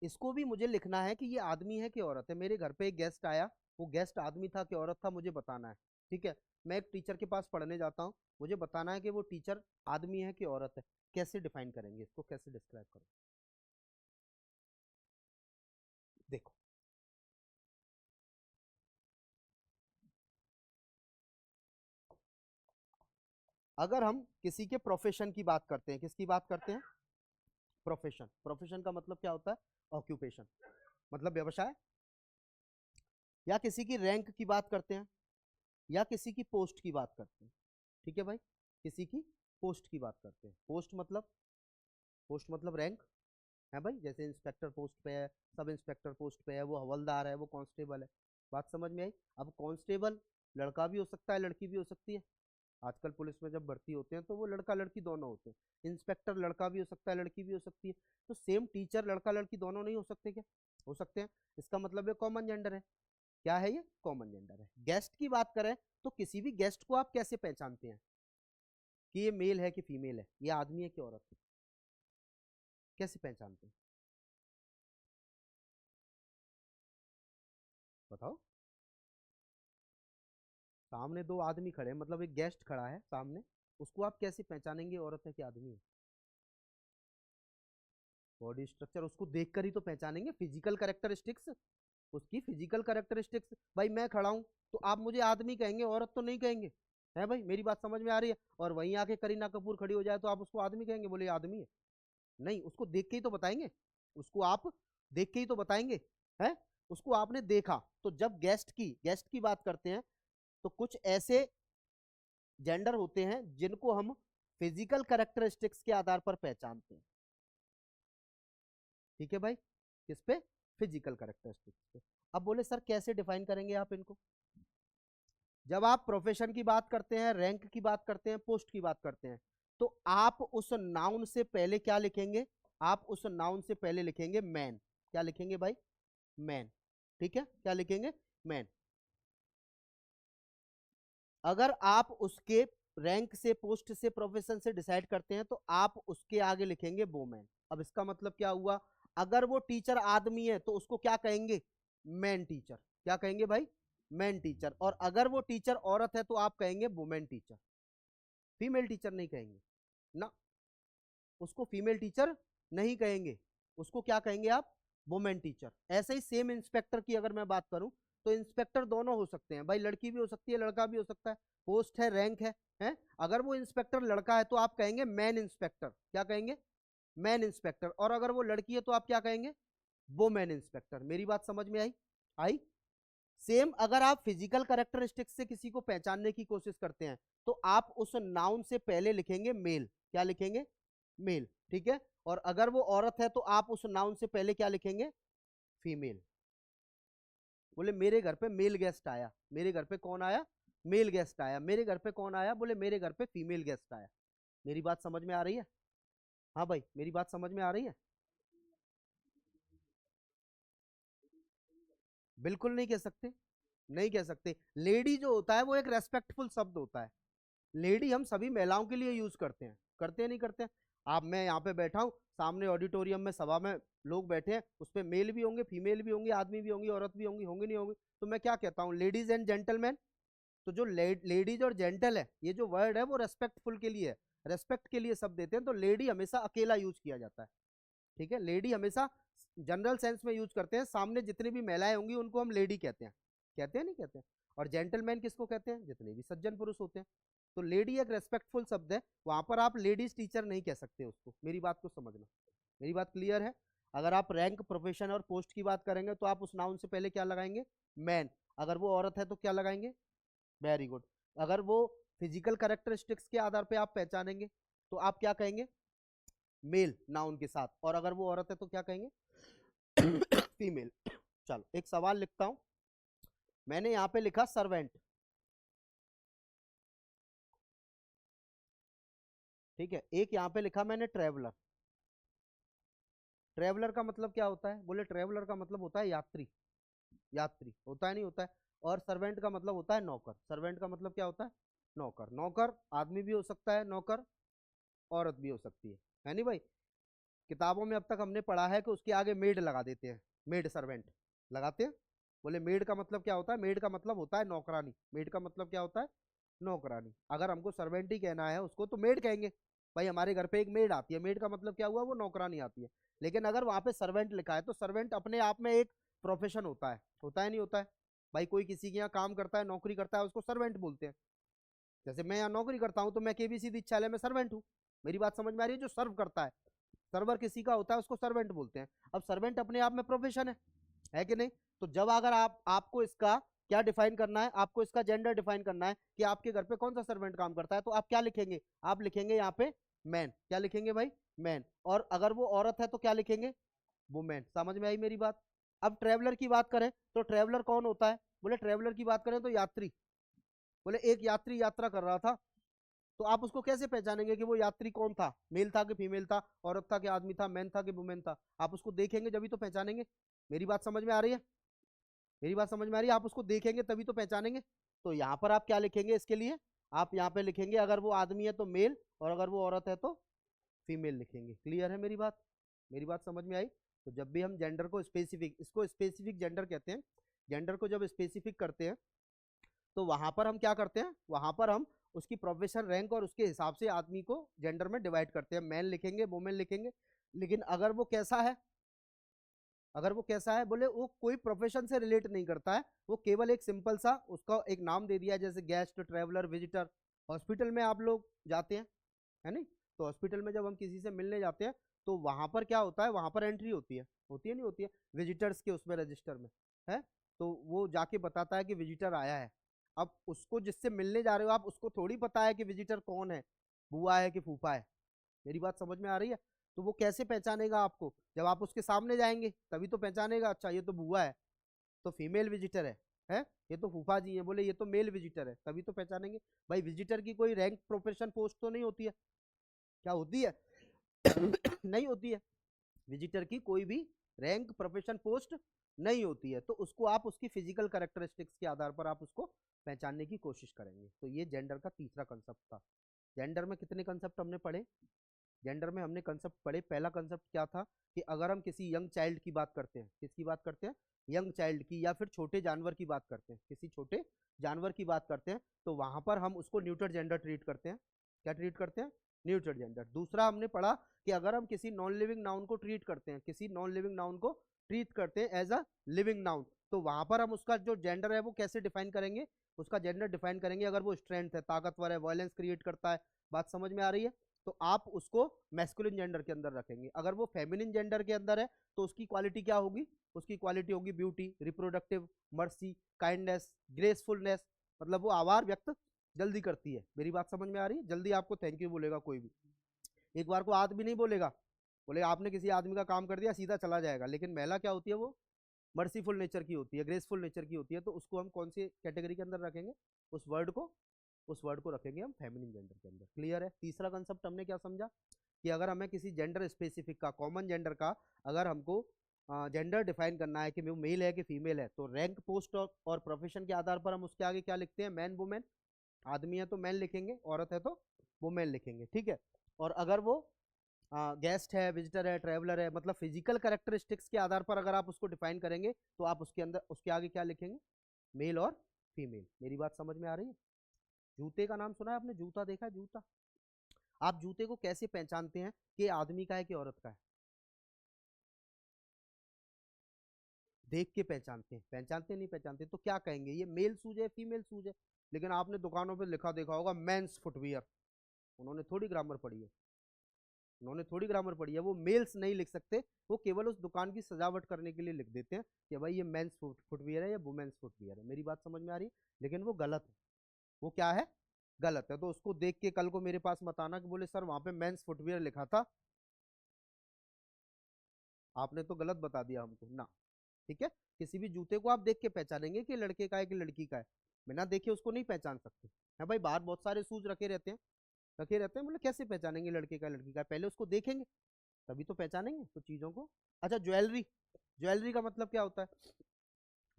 इसको भी मुझे लिखना है कि ये आदमी है कि औरत है। मेरे घर पे एक गेस्ट आया, वो गेस्ट आदमी था कि औरत था, मुझे बताना है। ठीक है, मैं एक टीचर के पास पढ़ने जाता हूँ, मुझे बताना है कि वो टीचर आदमी है कि औरत है। कैसे डिफाइन करेंगे इसको, कैसे डिस्क्राइब करें? देखो, अगर हम किसी के प्रोफेशन की बात करते हैं, किसकी बात करते हैं? प्रोफेशन। प्रोफेशन का मतलब क्या होता है? ऑक्यूपेशन, मतलब व्यवसाय। या किसी की रैंक की बात करते हैं, या किसी की पोस्ट की बात करते हैं। ठीक है भाई, किसी की पोस्ट की बात करते हैं। पोस्ट मतलब रैंक है भाई। जैसे इंस्पेक्टर पोस्ट पे है, सब इंस्पेक्टर पोस्ट पे है, वो हवलदार है, वो कांस्टेबल है। बात समझ में आई? अब कांस्टेबल लड़का भी हो सकता है, लड़की भी हो सकती है। आजकल पुलिस में जब भर्ती होते हैं तो वो लड़का लड़की दोनों होते हैं। इंस्पेक्टर लड़का भी हो सकता है, लड़की भी हो सकती है। तो सेम टीचर लड़का लड़की दोनों नहीं हो सकते क्या? हो सकते हैं। इसका मतलब ये कॉमन जेंडर है। क्या है ये? कॉमन जेंडर है। गेस्ट की बात करें तो किसी भी गेस्ट को आप कैसे पहचानते हैं कि ये मेल है कि फीमेल है, ये आदमी है कि औरत है? कैसे पहचानते हैं बताओ? सामने दो आदमी खड़े हैं, मतलब एक गेस्ट खड़ा है सामने, उसको आप कैसे पहचानेंगे औरत है कि आदमी है? बॉडी स्ट्रक्चर, उसको देखकर ही तो पहचानेंगे। फिजिकल कैरेक्टरिस्टिक्स, उसकी फिजिकल कैरेक्टरिस्टिक्स। भाई मैं खड़ा हूं तो आप मुझे आदमी कहेंगे, औरत तो नहीं कहेंगे। है भाई? मेरी बात समझ में आ रही है? और वहीं आके करीना कपूर खड़ी हो जाए तो आप उसको आदमी कहेंगे? बोले आदमी है? नहीं, उसको देख के ही तो बताएंगे। उसको आप देख के ही तो बताएंगे। है? उसको आपने देखा। तो जब गेस्ट की बात करते हैं तो कुछ ऐसे जेंडर होते हैं जिनको हम फिजिकल कैरेक्टरिस्टिक्स के आधार पर पहचानते हैं। ठीक है भाई? किस पे? फिजिकल कैरेक्टरिस्टिक्स से। अब बोले सर कैसे डिफाइन करेंगे आप इनको? जब आप प्रोफेशन की बात करते हैं, रैंक की बात करते हैं, पोस्ट की बात करते हैं, तो आप उस नाउन से पहले क्या लिखेंगे? आप उस नाउन से पहले लिखेंगे मैन। क्या लिखेंगे भाई? मैन। ठीक है, क्या लिखेंगे? मैन। अगर आप उसके रैंक से, पोस्ट से, प्रोफेशन से डिसाइड करते हैं तो आप उसके आगे लिखेंगे वोमैन। अब इसका मतलब क्या हुआ? अगर वो टीचर आदमी है तो उसको क्या कहेंगे? Man teacher. क्या कहेंगे भाई? Man teacher. और अगर वो टीचर औरत है तो आप कहेंगे वुमेन टीचर, फीमेल टीचर नहीं कहेंगे ना, उसको फीमेल टीचर नहीं कहेंगे, उसको क्या कहेंगे आप? Women teacher. ऐसे ही सेम इंस्पेक्टर की अगर मैं बात करूं तो इंस्पेक्टर दोनों हो सकते हैं भाई, लड़की भी हो सकती है, लड़का भी हो सकता है, पोस्ट है, रैंक है, हैं? अगर वो इंस्पेक्टर लड़का है तो आप कहेंगे मैन इंस्पेक्टर। क्या कहेंगे? Man inspector. और अगर वो लड़की है तो आप क्या कहेंगे? वो मैन इंस्पेक्टर। मेरी बात समझ में आई? आई? सेम अगर आप फिजिकल कैरेक्टरिस्टिक्स से किसी को पहचानने की कोशिश करते हैं तो आप उस नाउन से पहले लिखेंगे मेल। क्या लिखेंगे? मेल। ठीक है। और अगर वो औरत है तो आप उस नाउन से पहले क्या लिखेंगे? फीमेल। बोले मेरे घर पे मेल गेस्ट आया। मेरे घर पे कौन आया? मेल गेस्ट आया। मेरे घर पे कौन आया? बोले मेरे घर पे फीमेल गेस्ट आया। मेरी बात समझ में आ रही है? हाँ भाई, मेरी बात समझ में आ रही है? बिल्कुल नहीं कह सकते, नहीं कह सकते। लेडी जो होता है वो एक रेस्पेक्टफुल शब्द होता है। लेडी हम सभी महिलाओं के लिए यूज करते हैं, करते हैं नहीं करते हैं? आप, मैं यहाँ पे बैठा हूँ, सामने ऑडिटोरियम में सभा में लोग बैठे हैं, उसपे मेल भी होंगे, फीमेल भी होंगी, आदमी भी होंगी, औरत भी होंगी, होंगी नहीं होंगी, तो मैं क्या कहता हूँ? Ladies and gentleman. तो जो लेडीज और जेंटल है, ये जो वर्ड है वो रेस्पेक्टफुल के लिए है, रेस्पेक्ट के लिए शब्द देते हैं, तो लेडी हमेशा अकेला यूज किया जाता है। ठीक है, लेडी हमेशा जनरल सेंस में यूज करते हैं, सामने जितनी भी महिलाएं होंगी उनको हम लेडी कहते हैं, कहते हैं नहीं कहते हैं? और जेंटलमैन किसको कहते हैं? जितने भी सज्जन पुरुष होते हैं। तो लेडी एक रेस्पेक्टफुल शब्द है, वहां पर आप लेडीज टीचर नहीं कह सकते उसको। मेरी बात को समझना। मेरी बात क्लियर है? अगर आप रैंक, प्रोफेशन और पोस्ट की बात करेंगे तो आप उस नाउन से पहले क्या लगाएंगे? मैन। अगर वो औरत है तो क्या लगाएंगे? Very good. अगर वो फिजिकल कैरेक्टरिस्टिक्स के आधार पे आप पहचानेंगे तो आप क्या कहेंगे? मेल नाउन के साथ। और अगर वो औरत है तो क्या कहेंगे? फीमेल। चलो एक सवाल लिखता हूं। मैंने यहां पे लिखा सर्वेंट। ठीक है, एक यहां पे लिखा मैंने ट्रेवलर। ट्रेवलर का मतलब क्या होता है? बोले ट्रेवलर का मतलब होता है यात्री। यात्री होता है नहीं होता है? और सर्वेंट का मतलब होता है नौकर। सर्वेंट का मतलब क्या होता है? नौकर। नौकर आदमी भी हो सकता है, नौकर औरत भी हो सकती है नहीं भाई? किताबों में अब तक हमने पढ़ा है कि उसके आगे मेड लगा देते हैं, मेड सर्वेंट लगाते हैं। बोले मेड का मतलब क्या होता है? मेड का मतलब होता है नौकरानी। मेड का मतलब क्या होता है? नौकरानी। अगर हमको सर्वेंट ही कहना है उसको तो मेड कहेंगे। भाई हमारे घर पे एक मेड आती है, मेड का मतलब क्या हुआ? वो नौकरानी आती है। लेकिन अगर वहां पे सर्वेंट लिखा है तो सर्वेंट अपने आप में एक प्रोफेशन होता है नहीं होता है? भाई कोई किसी के यहाँ काम करता है, नौकरी करता है, उसको सर्वेंट बोलते हैं। जैसे मैं यहाँ नौकरी करता हूँ तो मैं केबीसी दीक्षालय में सर्वेंट हूँ। मेरी बात समझ में आ रही है? जो सर्व करता है, सर्वर किसी का होता है उसको सर्वेंट बोलते हैं। अब सर्वेंट अपने आप में प्रोफेशन है कि नहीं? तो जब अगर आपको इसका क्या डिफाइन करना है, आपको इसका जेंडर डिफाइन करना है कि आपके घर पे कौन सा सर्वेंट काम करता है, तो आप क्या लिखेंगे? आप लिखेंगे यहाँ पे मैन। क्या लिखेंगे भाई? मैन। और अगर वो औरत है तो क्या लिखेंगे? वुमेन। समझ में आई मेरी बात? अब ट्रेवलर की बात करें तो ट्रेवलर कौन होता है? बोले ट्रेवलर की बात करें तो यात्री। बोले एक यात्री यात्रा कर रहा था, तो आप उसको कैसे पहचानेंगे कि वो यात्री कौन था? मेल था कि फीमेल था? औरत था कि आदमी था? मैन था कि वुमेन था? आप उसको देखेंगे जब तो पहचानेंगे। मेरी बात समझ में आ रही है? मेरी बात समझ में आ रही है? आप उसको देखेंगे तभी तो पहचानेंगे। तो यहाँ पर आप क्या लिखेंगे इसके लिए? आप यहाँ पे लिखेंगे अगर वो आदमी है तो मेल, और अगर वो औरत है तो फीमेल लिखेंगे। क्लियर है मेरी बात? मेरी बात समझ में आई? तो जब भी हम जेंडर को स्पेसिफिक, इसको स्पेसिफिक जेंडर कहते हैं, जेंडर को जब स्पेसिफिक करते हैं तो वहां पर हम क्या करते हैं? वहां पर हम उसकी प्रोफेशन, रैंक और उसके हिसाब से आदमी को जेंडर में डिवाइड करते हैं। मैन लिखेंगे, वुमेन लिखेंगे। लेकिन अगर वो कैसा है, अगर वो कैसा है, बोले वो कोई प्रोफेशन से रिलेट नहीं करता है, वो केवल एक सिंपल सा उसका एक नाम दे दिया है, जैसे गेस्ट, ट्रेवलर, विजिटर। हॉस्पिटल में आप लोग जाते हैं, है नहीं? तो हॉस्पिटल में जब हम किसी से मिलने जाते हैं तो वहां पर क्या होता है? वहां पर एंट्री होती है नहीं होती है? विजिटर्स के उसमें, रजिस्टर में है। तो वो जाके बताता है कि विजिटर आया है। अब उसको जिससे मिलने जा रहे हो आप, उसको थोड़ी पता है कि विजिटर कौन है, बुआ है कि फूफा है। मेरी बात समझ में आ रही है? तो वो कैसे पहचानेगा आपको? जब आप उसके सामने जाएंगे तभी तो पहचानेगा, अच्छा ये तो बुआ है, तो फीमेल विजिटर है, ये तो फूफा जी हैं, बोले ये तो मेल विजिटर है, तभी तो पहचानेंगे। भाई विजिटर की कोई रैंक प्रोफेशन पोस्ट तो नहीं होती है, क्या होती है? नहीं होती है। विजिटर की कोई भी रैंक प्रोफेशन पोस्ट नहीं होती है, तो उसको आप उसकी फिजिकल कैरेक्टरिस्टिक्स के आधार पर आप उसको पहचानने की कोशिश करेंगे। तो ये जेंडर का तीसरा कंसेप्ट था। जेंडर में कितने कंसेप्ट हमने पढ़े? जेंडर में हमने कंसेप्ट पढ़े, पहला कंसेप्ट क्या था कि अगर हम किसी यंग चाइल्ड की बात करते हैं, किसकी बात करते हैं? यंग चाइल्ड की, या फिर छोटे जानवर की बात करते हैं, किसी छोटे जानवर की बात करते हैं, तो वहां पर हम उसको न्यूट्रल जेंडर ट्रीट करते हैं। क्या ट्रीट करते हैं? Neutral gender. दूसरा हमने पढ़ा कि अगर हम किसी नॉन लिविंग नाउन को ट्रीट करते हैं, किसी नॉन लिविंग नाउन को ट्रीट करते हैं एज अ लिविंग नाउन, तो वहां पर हम उसका जो जेंडर है वो कैसे डिफाइन करेंगे? उसका जेंडर डिफाइन करेंगे अगर वो स्ट्रेंथ है, ताकतवर है, वायलेंस क्रिएट करता है, बात समझ में आ रही है, तो आप उसको मैस्कुलिन जेंडर के अंदर रखेंगे। अगर वो फेमिनिन जेंडर के अंदर है तो उसकी क्वालिटी क्या होगी? उसकी क्वालिटी होगी ब्यूटी, रिप्रोडक्टिव, मर्सी, काइंडनेस, ग्रेसफुलनेस, मतलब वो आभार व्यक्त जल्दी करती है। मेरी बात समझ में आ रही है? जल्दी आपको थैंक यू बोलेगा कोई भी, एक बार को आदमी नहीं बोलेगा, बोले आपने किसी आदमी का काम कर दिया सीधा चला जाएगा। लेकिन महिला क्या होती है? वो मर्सीफुल नेचर की होती है, ग्रेसफुल नेचर की होती है, तो उसको हम कौन सी कैटेगरी के अंदर रखेंगे? उस वर्ड को रखेंगे हम फेमिनिन जेंडर के अंदर। क्लियर है? तीसरा कंसेप्ट हमने क्या समझा कि अगर हमें किसी जेंडर स्पेसिफिक का, कॉमन जेंडर का, अगर हमको जेंडर डिफाइन करना है कि वो मेल है कि फीमेल है, तो रैंक, पोस्ट और प्रोफेशन के आधार पर हम उसके आगे क्या लिखते हैं? Man women. आदमी है तो मैन लिखेंगे, औरत है तो वुमेन लिखेंगे, ठीक है। और अगर वो गेस्ट है, विजिटर है, ट्रेवलर है, मतलब फिजिकल कैरेक्टरिस्टिक्स के आधार पर अगर आप उसको डिफाइन करेंगे तो आप उसके अंदर, उसके आगे क्या लिखेंगे? मेल और फीमेल। मेरी बात समझ में आ रही है? जूते का नाम सुना है आपने? जूता देखा है? जूता, आप जूते को कैसे पहचानते हैं कि ये आदमी का है कि औरत का है? देख के पहचानते हैं। पहचानते नहीं पहचानते तो क्या कहेंगे? ये मेल शूज है, फीमेल शूज है। लेकिन आपने दुकानों पे लिखा देखा होगा मेंस फुटवियर, उन्होंने थोड़ी ग्रामर पढ़ी है, उन्होंने थोड़ी ग्रामर पढ़ी है, वो मेल्स नहीं लिख सकते, वो केवल उस दुकान की सजावट करने के लिए लिख देते हैं कि भाई ये मेंस फुटवियर है या वुमेन्स फुटवियर है। मेरी बात समझ में आ रही है? लेकिन वो गलत है। वो क्या है? गलत है। तो उसको देख के कल को मेरे पास मत आना कि बोले सर वहां पे मेंस फुटवियर लिखा था, आपने तो गलत बता दिया हमको ना। ठीक है? किसी भी जूते को आप देख के पहचानेंगे कि लड़के का है कि लड़की का है, बिना देखे उसको नहीं पहचान सकते। है भाई, बाहर बहुत सारे शूज रखे रहते हैं, मतलब कैसे पहचानेंगे लड़के का लड़की का? पहले उसको देखेंगे तभी तो पहचानेंगे तो चीजों को। अच्छा, ज्वेलरी, ज्वेलरी का मतलब क्या होता है?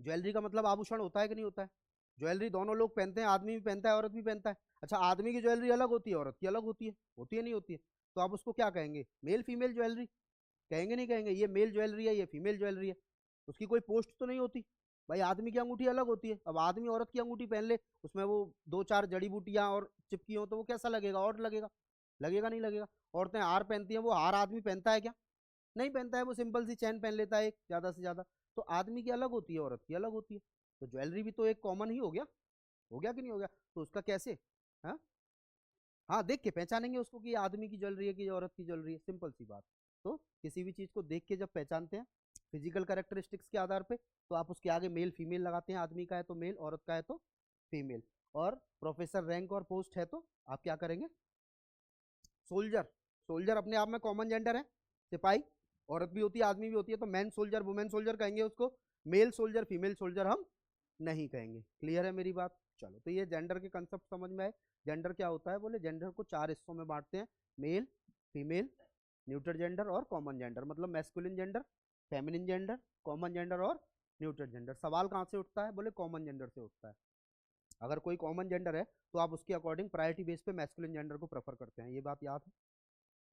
ज्वेलरी का मतलब आभूषण होता है कि नहीं होता है? ज्वेलरी दोनों लोग पहनते हैं, आदमी भी पहनता है, औरत भी पहनता है। अच्छा, आदमी की ज्वेलरी अलग होती है, औरत की अलग होती है नहीं होती है? तो आप उसको क्या कहेंगे? मेल फीमेल ज्वेलरी कहेंगे? नहीं कहेंगे ये मेल ज्वेलरी है, ये फीमेल ज्वेलरी है। उसकी कोई पोस्ट तो नहीं होती। भाई आदमी की अंगूठी अलग होती है, अब आदमी औरत की अंगूठी पहन ले, उसमें वो दो चार जड़ी बूटियां और चिपकी हो, तो वो कैसा लगेगा? और लगेगा? लगेगा नहीं लगेगा? औरतें हार पहनती हैं, वो हार आदमी पहनता है क्या? नहीं पहनता है, वो सिंपल सी चैन पहन लेता है एक, ज्यादा से ज्यादा। तो आदमी की अलग होती है, औरत की अलग होती है। तो ज्वेलरी भी तो एक कॉमन ही हो गया कि नहीं हो गया? तो उसका कैसे? हाँ, हाँ, देख के पहचानेंगे उसको कि ये आदमी की ज्वेलरी है कि ये औरत की ज्वेलरी है, सिंपल सी बात। तो किसी भी चीज को देख के जब पहचानते हैं फिजिकल कैरेक्टरिस्टिक्स के आधार पे, तो आप उसके आगे मेल फीमेल लगाते हैं, आदमी का है तो मेल, औरत का है तो फीमेल। और प्रोफेसर रैंक और पोस्ट है तो आप क्या करेंगे? सोल्जर, सोल्जर अपने आप में कॉमन जेंडर है, सिपाही, औरत भी होती है आदमी भी होती है, तो मैन सोल्जर वुमेन सोल्जर कहेंगे उसको, मेल सोल्जर फीमेल सोल्जर हम नहीं कहेंगे। क्लियर है मेरी बात? चलो, तो ये जेंडर के कंसेप्ट समझ में आए। जेंडर क्या होता है? बोले जेंडर को चार हिस्सों में बांटते हैं, मेल, फीमेल, न्यूट्रल जेंडर और कॉमन जेंडर। मतलब masculine gender, feminine gender, common gender और न्यूट्रल जेंडर। सवाल कहाँ से उठता है? बोले कॉमन जेंडर से उठता है। अगर कोई कॉमन जेंडर है तो आप उसके अकॉर्डिंग प्रायोरिटी बेस पे मैस्कुलिन जेंडर को प्रेफर करते हैं, ये बात याद है।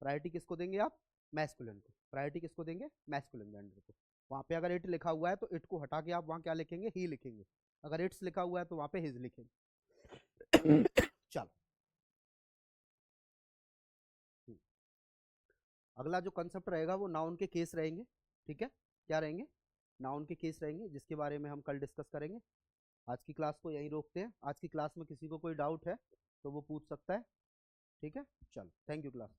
प्रायोरिटी किसको देंगे आप? मैस्कुलिन को। प्रायोरिटी किसको देंगे? मैस्कुलिन जेंडर को। वहां पे अगर इट लिखा हुआ है तो इट को हटा के आप वहां क्या लिखेंगे? ही लिखेंगे। अगर इट्स लिखा हुआ है तो वहां पे हिज लिखेंगे। चलो, अगला जो कंसेप्ट रहेगा वो नाउन के केस रहेंगे। ठीक है? क्या रहेंगे? नाउन के केस रहेंगे, जिसके बारे में हम कल डिस्कस करेंगे। आज की क्लास को यहीं रोकते हैं। आज की क्लास में किसी को कोई डाउट है तो वो पूछ सकता है। ठीक है? चलो, थैंक यू क्लास।